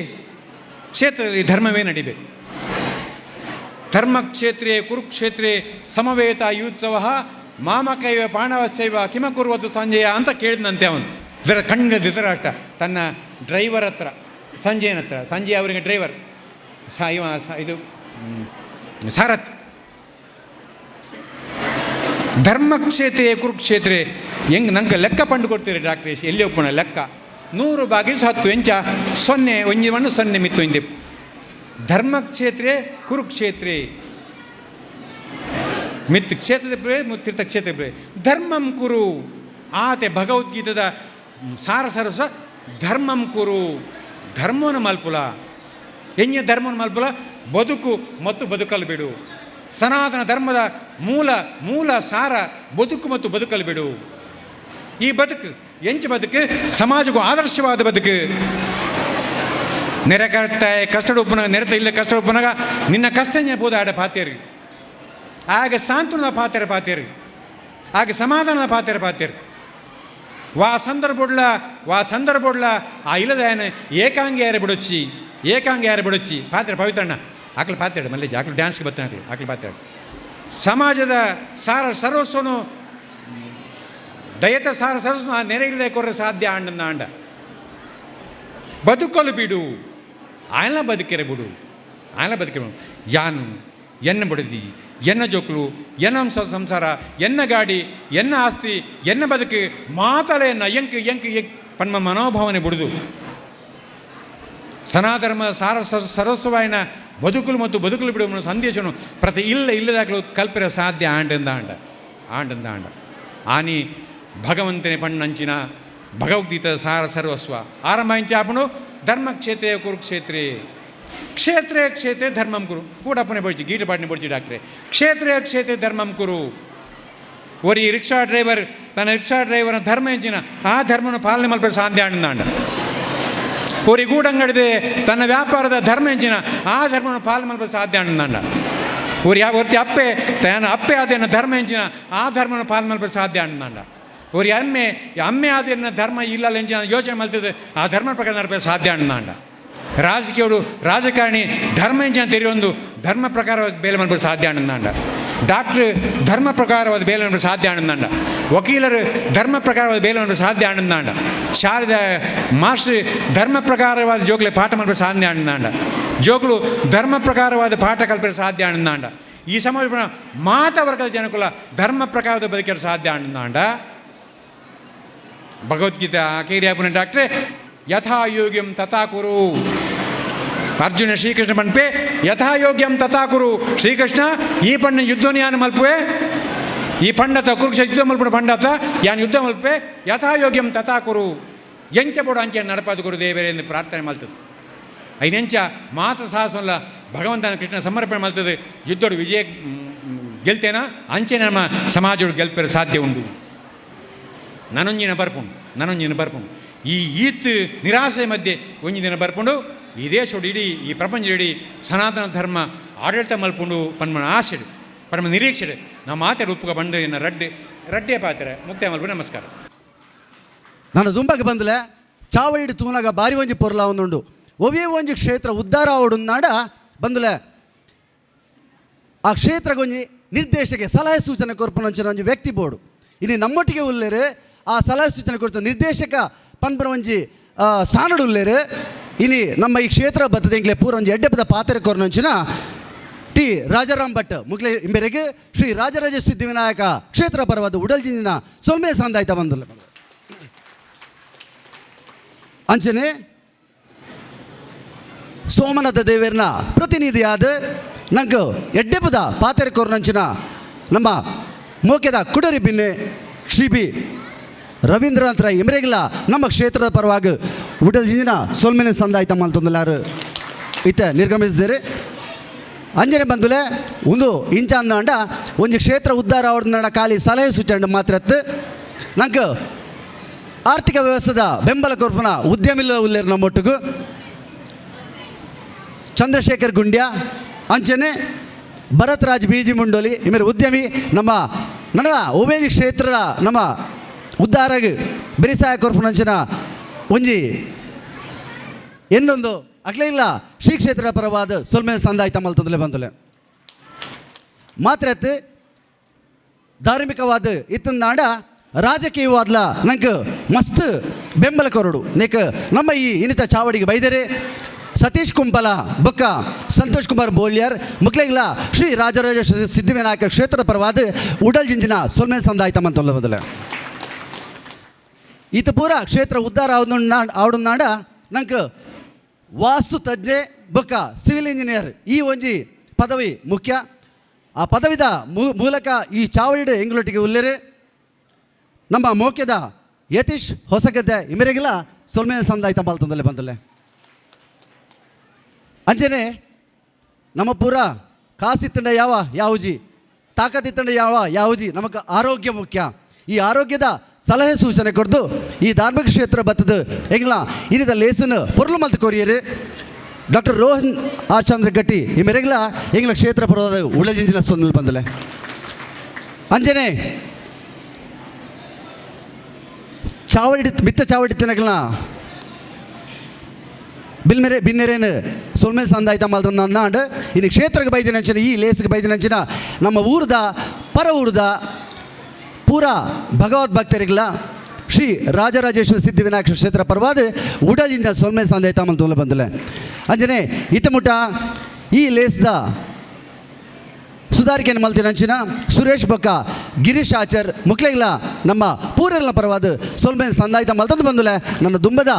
ಧರ್ಮವೇ ನಡಿಬೇಕು. ಧರ್ಮಕ್ಷೇತ್ರೇ ಕುರುಕ್ಷೇತ್ರೇ ಸಮವೇತ ಯೂತ್ಸವ ಮಾಮಕೈವ ಪಾಂಡವಶ್ಚೈವ ಕಿಮಕುರ್ವತು ಸಂಜಯ ಅಂತ ಕೇಳಿದಂತೆ ಅವನು. ಇದರ ಕಣ್ಣಿನ ಧೃತರಾಷ್ಟ್ರ ತನ್ನ ಡ್ರೈವರ್ ಹತ್ರ, ಸಂಜಯ್ ಅವರಿಗೆ ಡ್ರೈವರ್, ಇದು ಸಾರಥಿ. ಧರ್ಮಕ್ಷೇತ್ರೇ ಕುರುಕ್ಷೇತ್ರೇ ಹೆಂಗೆ ನಂಗೆ ಲೆಕ್ಕ ಪಂಡು ಕೊಡ್ತೀರಿ ಡಾಕ್ಟ್ರೇಶ್, ಎಲ್ಲಿ ಒಪ್ಪಣ ಲೆಕ್ಕ 100 ಭಾಗಿಸು 10 ಎಂಚ 0 ಒಂಜಿ 0 ಮಿತ್ತು ಹಿಂದೆ. ಧರ್ಮಕ್ಷೇತ್ರೇ ಕುರುಕ್ಷೇತ್ರೇ ಮಿತ್ ಕ್ಷೇತ್ರದ ತೀರ್ಥಕ್ಷೇತ್ರ ಧರ್ಮಂ ಕುರು ಆತೆ ಭಗವದ್ಗೀತದ ಸಾರ ಸರಸ್ವ ಧರ್ಮಂ ಕುರು. ಧರ್ಮವನ್ನು ಮಲ್ಪುಲ ಎಂಜ ಧರ್ಮವನ್ನು ಮಲ್ಪುಲ ಬದುಕು ಮತ್ತು ಬದುಕಲು ಬಿಡು. ಸನಾತನ ಧರ್ಮದ ಮೂಲ ಸಾರ ಬದುಕು ಮತ್ತು ಬದುಕಲು ಬಿಡು. ಈ ಬದುಕು ಬದುಕು ಸಮಾಜಕ್ಕೂ ಆದರ್ಶವಾದ ಬದುಕು. ನೆರೆಕರ್ತಾಯ ಕಷ್ಟ ಉಪ್ಪನಾಗ ನೆರೆತ ಇಲ್ಲ ಕಷ್ಟ ಉಪ್ಪನಾಗ ನಿನ್ನ ಕಷ್ಟ ನೆನಪುವುದು ಆಡ ಪಾತ್ಯರು, ಆಗ ಸಾಂತ್ವನದ ಪಾತ್ಯರು, ಆಗ ಸಮಾಧಾನದ ಪಾತ್ಯರು. ವಾ ಸಂದರ್ಭ ಆ ಇಲ್ಲದಾಯನ ಏಕಾಂಗಿಯಾರೆ ಬಿಡೊಚ್ಚಿ ಪಾತ್ರೆ ಪವಿತ್ರಣ್ಣ ಆಕಳು ಪಾತ್ರೆ ಮಲ್ಲೇಜ್ ಆಕಳು ಡ್ಯಾನ್ಸ್ಗೆ ಬರ್ತಾನೆ ಆಕಳು ಪಾತ್ರೆ. ಸಮಾಜದ ಸಾರ ಸರ್ವಸ್ವನು ದಯತ ಸಾರ ಸರ್ವಸ್ವ ನೆರೆ ಇಲ್ಲದೆ ಕೊರ್ರೆ ಸಾಧ್ಯ ಆಂಡ ಬದುಕಲು ಬಿಡು. ಆಯನ ಬದುಕಿರೆ ಬಿಡು. ಯಾನು ಎನ್ನ ಬಡದಿ ಎನ್ನ ಜೋಕ್ಲು ಎನ್ನ ಸಂಸಾರ ಎನ್ನ ಗಾಡಿ ಎನ್ನ ಆಸ್ತಿ ಎನ್ನ ಬದುಕು ಮಾತಲೆ ಎನ್ನ ಎಂಕ್ ಪನ್ಮ ಮನೋಭಾವನೆ ಬಿಡುದು. ಸನಾತನ ಸಾರ ಸರಸ್ವವಾಯಿನ ಬದುಕಲು ಮತ್ತು ಬದುಕಲು ಬಿಡುವ ಸಂದೇಶವನ್ನು ಪ್ರತಿ ಇಲ್ಲದಾಗಲು ಕಲ್ಪನೆ ಸಾಧ್ಯ ಆಂಡಂದ ಆನಿ ಭಗವಂತನೇ ಪಣ್ಣಂಚಿನ ಭಗವದ್ಗೀತ ಸಾರ ಸರ್ವಸ್ವ ಆರಂಭ ಆಪಣು ಧರ್ಮಕ್ಷೇತ್ರೇ ಕುರುಕ್ಷೇತ್ರೇ ಕ್ಷೇತ್ರೇ ಧರ್ಮಂ ಕುರು ಕೂಡಪ್ಪನೆ ಬಡ್ಚಿ ಗೀಟ ಪಾಟನೆ ಬಡ್ಚಿ ಡಾಕ್ಟ್ರೆ ಕ್ಷೇತ್ರೇ ಧರ್ಮಂ ಕುರು. ಒರಿ ರಿಕ್ಷಾ ಡ್ರೈವರ್ ತನ್ನ ರಿಕ್ಷಾ ಡ್ರೈವರ್ನ ಧರ್ಮ ಎಂಚಿನ ಆ ಧರ್ಮವನ್ನು ಪಾಲನೆ ಮಲ್ಪೆ ಸಾಧ್ಯ ಆಂಡ. ಒರಿ ಗೂಡಂಗಡಿದೆ ತನ್ನ ವ್ಯಾಪಾರದ ಧರ್ಮ ಎಂಚಿನ ಆ ಧರ್ಮವನ್ನು ಪಾಲನೆ ಮಲ್ಪೆ ಸಾಧ್ಯ ಆಂಡ. ಒರ್ತಿ ಅಪ್ಪೆ ಆದೇನ ಧರ್ಮ ಎಂಚಿನ ಆ ಧರ್ಮವನ್ನು ಪಾಲನೆ ಮಲ್ಪೆ ಸಾಧ್ಯ ಆಂಡ. ಒರಿ ಅಮ್ಮೆ ಆದಿನ ಧರ್ಮ ಇಲ್ಲ ಎಂಚಿನ ಯೋಚನೆ ಮಲ್ತಿದೆ ಆ ಧರ್ಮ ಪ್ರಕಾರ ನಡಪೆ ಸಾಧ್ಯ ಆಂಡ. ರಾಜಕಾರಣಿ ಧರ್ಮ ಎಂಚಿನ ತೆರೆಯೊಂದು ಧರ್ಮ ಪ್ರಕಾರವಾದ ಬೇಲೆ ಮಲ್ಪೆ ಸಾಧ್ಯ ಆಂಡ. ಡಾಕ್ಟ್ರು ಧರ್ಮ ಪ್ರಕಾರವಾದ ಬೇಲೆ ಮಲ್ಪೆ ಸಾಧ್ಯ ಆಂಡ. ವಕೀಲರು ಧರ್ಮ ಪ್ರಕಾರವಾದ ಬೇಲೆ ಮಲ್ಪೆ ಸಾಧ್ಯ ಆಂಡ. ಶಾಲೆದ ಮಾಸ್ಟರ್ ಧರ್ಮ ಪ್ರಕಾರವಾದ ಜೋಕ್ಲೆ ಪಾಠ ಮಲ್ಪೆ ಸಾಧ್ಯ ಆಂಡ. ಜೋಕ್ಲು ಧರ್ಮ ಪ್ರಕಾರವಾದ ಪಾಠ ಕಲ್ಪನೆ ಸಾಧ್ಯ ಆಂಡ. ಈ ಸಮಾಜ ಮಾತವರ್ಗದ ಜನಕುಲ ಧರ್ಮ ಪ್ರಕಾರದ ಬದುಕಲು ಸಾಧ್ಯ ಆಂಡ. ಭಗವದ್ಗೀತಾ ಕೇರಿಯಾಪುನ ಡಾಕ್ಟ್ರೆ ಯಥಾಯೋಗ್ಯಂ ತಥಾ ಕುರು. ಅರ್ಜುನ ಶ್ರೀಕೃಷ್ಣ ಪನ್ಪೆ ಯಥಾಯೋಗ್ಯಂ ತಥಾ ಕುರು. ಶ್ರೀಕೃಷ್ಣ ಈ ಪಣ್ಣ ಯುದ್ಧನಿಯಾನ ಮಲ್ಪುವೆ ಈ ಪಂಡತ ಕುರುಕ್ಷ ಯುದ್ಧ ಮಲ್ಪುಣ ಪಂಡತ ಯಾನ್ ಯುದ್ಧ ಮಲ್ಪೆ ಯಥಾಯೋಗ್ಯಂ ತಥಾ ಕುರು. ಎಂಚ ಬೋಡು ಅಂಚೆ ನಡಪಾದ ಗುರುದೇವರೇ ಎಂದು ಪ್ರಾರ್ಥನೆ ಮಾಡ್ತದೆ. ಐನೆಂಚ ಮಾತ ಸಾಹಸಲ್ಲ ಭಗವಂತನ ಕೃಷ್ಣ ಸಮರ್ಪಣೆ ಮಾಡ್ತದೆ. ಯುದ್ಧೋಡು ವಿಜಯ ಗೆಲ್ತೇನ ಅಂಚೆ ನಮ್ಮ ಸಮಾಜೋಡು ಗೆಲ್ಪರ ಸಾಧ್ಯ ಉಂಟು. ನನೊಂಜಿನ ಬರ್ಪುಂಡು ಈ ಈತ್ ನಿರಾಸೆ ಮಧ್ಯೆ ಒಂಜಿ ದಿನ ಬರ್ಪುಂಡು ಈ ದೇಶೋಡು ಇಡೀ ಈ ಪ್ರಪಂಚ ಸನಾತನ ಧರ್ಮ ಆಡಳಿತ ಮಲ್ಪುಂಡು ಪನ್ಮನ ಆಸೆಡು ಪನ್ಮ ನಿರೀಕ್ಷೆಡು ನಾವು ಮಾತಾಡಿ ಉಪ್ಪುಗ ಬಂದು ಇನ್ನು ರಡ್ಡೆ ಪಾತ್ರೆ ಮುಕ್ತಾಯ ಮಲ್ಪು. ನಮಸ್ಕಾರ. ನಾನು ದುಂಬಗೆ ಬಂದಲೆ ಚಾವಡಿ ತೂನಾಗ ಬಾರಿ ಒಂಜಿ ಪೊರ್ಲ ಒಂದುಂಡು ಒವೇ ಒಂಜಿ ಕ್ಷೇತ್ರ ಉದ್ಧಾರ ಆವಡುನ್ನಾಡ ಬಂದಲೆ ಆ ಕ್ಷೇತ್ರಗೊಂಜಿ ನಿರ್ದೇಶಕ್ಕೆ ಸಲಹೆ ಸೂಚನೆ ಕೊರ್ಪುನಂಚಿನ ಒಂಜಿ ವ್ಯಕ್ತಿ ಬೋರ್ಡು ಇನ್ನು ನಮ್ಮೊಟ್ಟಿಗೆ ಉಲ್ಲೇರು ಆ ಸಲಹೆ ಸೂಚನೆ ಕೊಡ್ತ ನಿರ್ದೇಶಕ ಪನ್ಪುನ ಒಂಜಿ ಸಾನಡು ಉಲ್ಲೇರು ಇನಿ ನಮ್ಮ ಈ ಕ್ಷೇತ್ರ ಬತ್ತದೆಂಕ್ಲೆ ಪೂರ ಒಂಜಿ ಎಡ್ಡೆಪದ ಪಾತ್ರೆ ಕೊರ್ನಂಚಿನ ಟಿ ರಾಜಾರಾಮ್ ಭಟ್ ಮುಗ್ಲೆ ಇಂಬೆರೆಗೆ ಶ್ರೀ ರಾಜರಾಜ ಸಿದ್ಧಿವಿನಾಯಕ ಕ್ಷೇತ್ರ ಪರವಾದ ಉಡಲ್ಜಿಂದಿನ ಸೊಲ್ಮೆ ಸಂದಾಯ್ತ ಬಂದಲ್ಲ ಅಂಚನೆ ಸೋಮನಾಥ ದೇವೇರ್ನ ಪ್ರತಿನಿಧಿಯಾದ ನಂಗೆ ಎಡ್ಡೆಪದ ಪಾತ್ರೆ ಕೊರ್ನಂಚಿನ ನಮ್ಮ ಮೋಕೆದ ಕುಡರಿ ಬಿನ್ನೆ ಶ್ರೀ ಬಿ ರವೀಂದ್ರನಾಥ್ ರೈ ಎಮರೆಗಿಲ್ಲ ನಮ್ಮ ಕ್ಷೇತ್ರದ ಪರವಾಗಿ ಉಡಲ್ಜಿನ ಸೊಲ್ಮೆನೆ ಸಂದಾಯ್ತ ಮಲ್ತೊಂದಲಾರು ಇತ್ತ ನಿರ್ಗಮಿಸಿದರೆ ಅಂಜನೆ ಬಂದುಲೆ ಒಂದು ಇಂಚ ಅಂದಾಂಡ ಒಂಜಿ ಕ್ಷೇತ್ರ ಉದ್ಧಾರ ಅವ್ರನ್ನ ಖಾಲಿ ಸಲಹೆ ಸೂಚನೆ ಮಾತ್ರ ನಂಗೆ ಆರ್ಥಿಕ ವ್ಯವಸ್ಥೆದ ಬೆಂಬಲ ಕೊರ್ಪನ ಉದ್ಯಮಿಲ್ಲ ಉಲ್ಲೇರು ನಮ್ಮೊಟ್ಟಿಗೂ ಚಂದ್ರಶೇಖರ್ ಗುಂಡ್ಯ ಅಂಚನೆ ಭರತ್ ರಾಜ್ ಬೀಜಿ ಮುಂಡೋಲಿ ಇಮೇಲೆ ಉದ್ಯಮಿ ನಮ್ಮ ನನ್ನ ಒವೇಜಿ ಕ್ಷೇತ್ರದ ನಮ್ಮ ಉದ್ಧಾರಗೆ ಬೆರಿಸಾಯ ಕೊರ್ಪುನಂಚಿನ ಒಂಜಿ ಇನ್ನೊಂದು ಅಗ್ಲೇ ಇಲ್ಲ ಶ್ರೀ ಕ್ಷೇತ್ರ ಪರವಾದ ಸೊಲ್ಮೆ ಸಂದಾಯ್ತ ಮಲ್ತದಲೆ ಬಂದಲೆ ಮಾತ್ರ ಧಾರ್ಮಿಕವಾದ ಇತ್ತನಾಡ ರಾಜಕೀಯವಾದ್ಲ ನಂಗೆ ಮಸ್ತ್ ಬೆಂಬಲ ಕೊರಡು ನೆಕ್ ನಮ್ಮ ಈ ಇನ್ನಿತ ಚಾವಡಿಗೆ ಬೈದರೆ ಸತೀಶ್ ಕುಂಪಲ ಬೊಕ್ಕ ಸಂತೋಷ್ ಕುಮಾರ್ ಬೋಳ್ಯರ್ ಮುಕ್ಲೆಗಿಲ್ಲ ಶ್ರೀ ರಾಜರಾಜ ಸಿದ್ಧಿವಿನಾಯಕ ಕ್ಷೇತ್ರದ ಪರವಾದ ಉಡಲ್ಜಿಂಜಿನ ಸೊಲ್ಮೆ ಸಂದಾಯ್ತ ಮಂತಲ್ಲ ಬದಲೆ ಈತ ಪೂರ ಕ್ಷೇತ್ರ ಉದ್ಧಾರ ಆವಡುನಾಡ ನಂಗೆ ವಾಸ್ತು ತಜ್ಞೆ ಬೊಕ್ಕ ಸಿವಿಲ್ ಇಂಜಿನಿಯರ್ ಈ ಒಂಜಿ ಪದವಿ ಮುಖ್ಯ ಆ ಪದವಿದ ಮೂಲಕ ಈ ಚಾವಡಿ ಎಂಗ್ಲೊಟ್ಟಿಗೆ ಉಲ್ಲೇರೆ ನಮ್ಮ ಮೋಕ್ಯದ ಯತೀಶ್ ಹೊಸಗದ್ದೆ ಇಮರೆಗಿಲ್ಲ ಸೊಲ್ಮೆ ಸಂದಾಯ್ತ ಮಲ್ತಂದಲೆ ಬಂದಲೆ ಅಂಚನೆ ನಮ್ಮ ಪೂರ ಕಾಸಿತ್ತಂಡ ಯಾವುಜಿ ತಾಕತ್ತಿತ್ತಂಡ ಯಾವುಜಿ ನಮಗೆ ಆರೋಗ್ಯ ಮುಖ್ಯ. ಈ ಆರೋಗ್ಯದ ಸಲಹೆ ಸೂಚನೆ ಕೊಡ್ದು ಈ ಧಾರ್ಮಿಕ ಕ್ಷೇತ್ರ ಬತ್ತದ ಎಂಗ್ಲ ಇನ್ನಿದ ಲೇಸನ್ ಪೊರ್ಲು ಮಲ್ತ ಕೊರಿಯರು ಡಾಕ್ಟರ್ ರೋಹನ್ ಆರ್ ಚಂದ್ರ ಗಟ್ಟಿ ಈ ಮೆರೆಗ್ಲ ಎಂಗ್ಲ ಕ್ಷೇತ್ರ ಪರವಾದ ಉಳಜಿಂದಿನ ಸೊಂದಲು ಬಂದಲೆ ಅಂಜನೆ ಚಾವಡಿ ಮಿತ್ತ ಚಾವಡಿ ತಿನ್ನಗಲ ಬಿನ್ನೆರೇನು ಸೊಲ್ಮೆ ಸಂದಾಯ್ತ ಮಲ್ದ ಅಂದಾಂಡ್ ಇನ್ನು ಕ್ಷೇತ್ರಕ್ಕೆ ಬೈದಿನಂಚಿನ ಈ ಲೇಸ್ಗೆ ಬೈದಿನಂಚಿನ ನಮ್ಮ ಊರದ ಪರ ಊರದ ಪೂರ ಭಗವದ್ ಭಕ್ತರಿಗಲ ಶ್ರೀ ರಾಜರಾಜೇಶ್ವರ ಸಿದ್ಧಿವಿನಾಯಕ ಕ್ಷೇತ್ರ ಪರವಾದ ಉಡಜಿಂದ ಸೊಲ್ಮೆ ಸಂದಾಯ್ತ ಮಲ್ತೋಲ ಬಂದಲೆ ಅಂಜನೆ ಇತ್ತಮುಟ ಈ ಲೇಸ್ದ ಸುಧಾರಿಕೆಯನ್ನು ಮಲ್ತಿನಂಚಿನ ಸುರೇಶ್ ಬೊಕ್ಕ ಗಿರೀಶ್ ಆಚಾರ್ ಮುಕ್ಲೆಗಿಲ್ಲ ನಮ್ಮ ಪೂರೆಲ್ಲ ಪರವಾದ ಸೊಲ್ಮೆ ಸಂದಾಯ್ತ ಮಲ್ತಂದು ಬಂದಲೆ ನನ್ನ ದುಂಬದ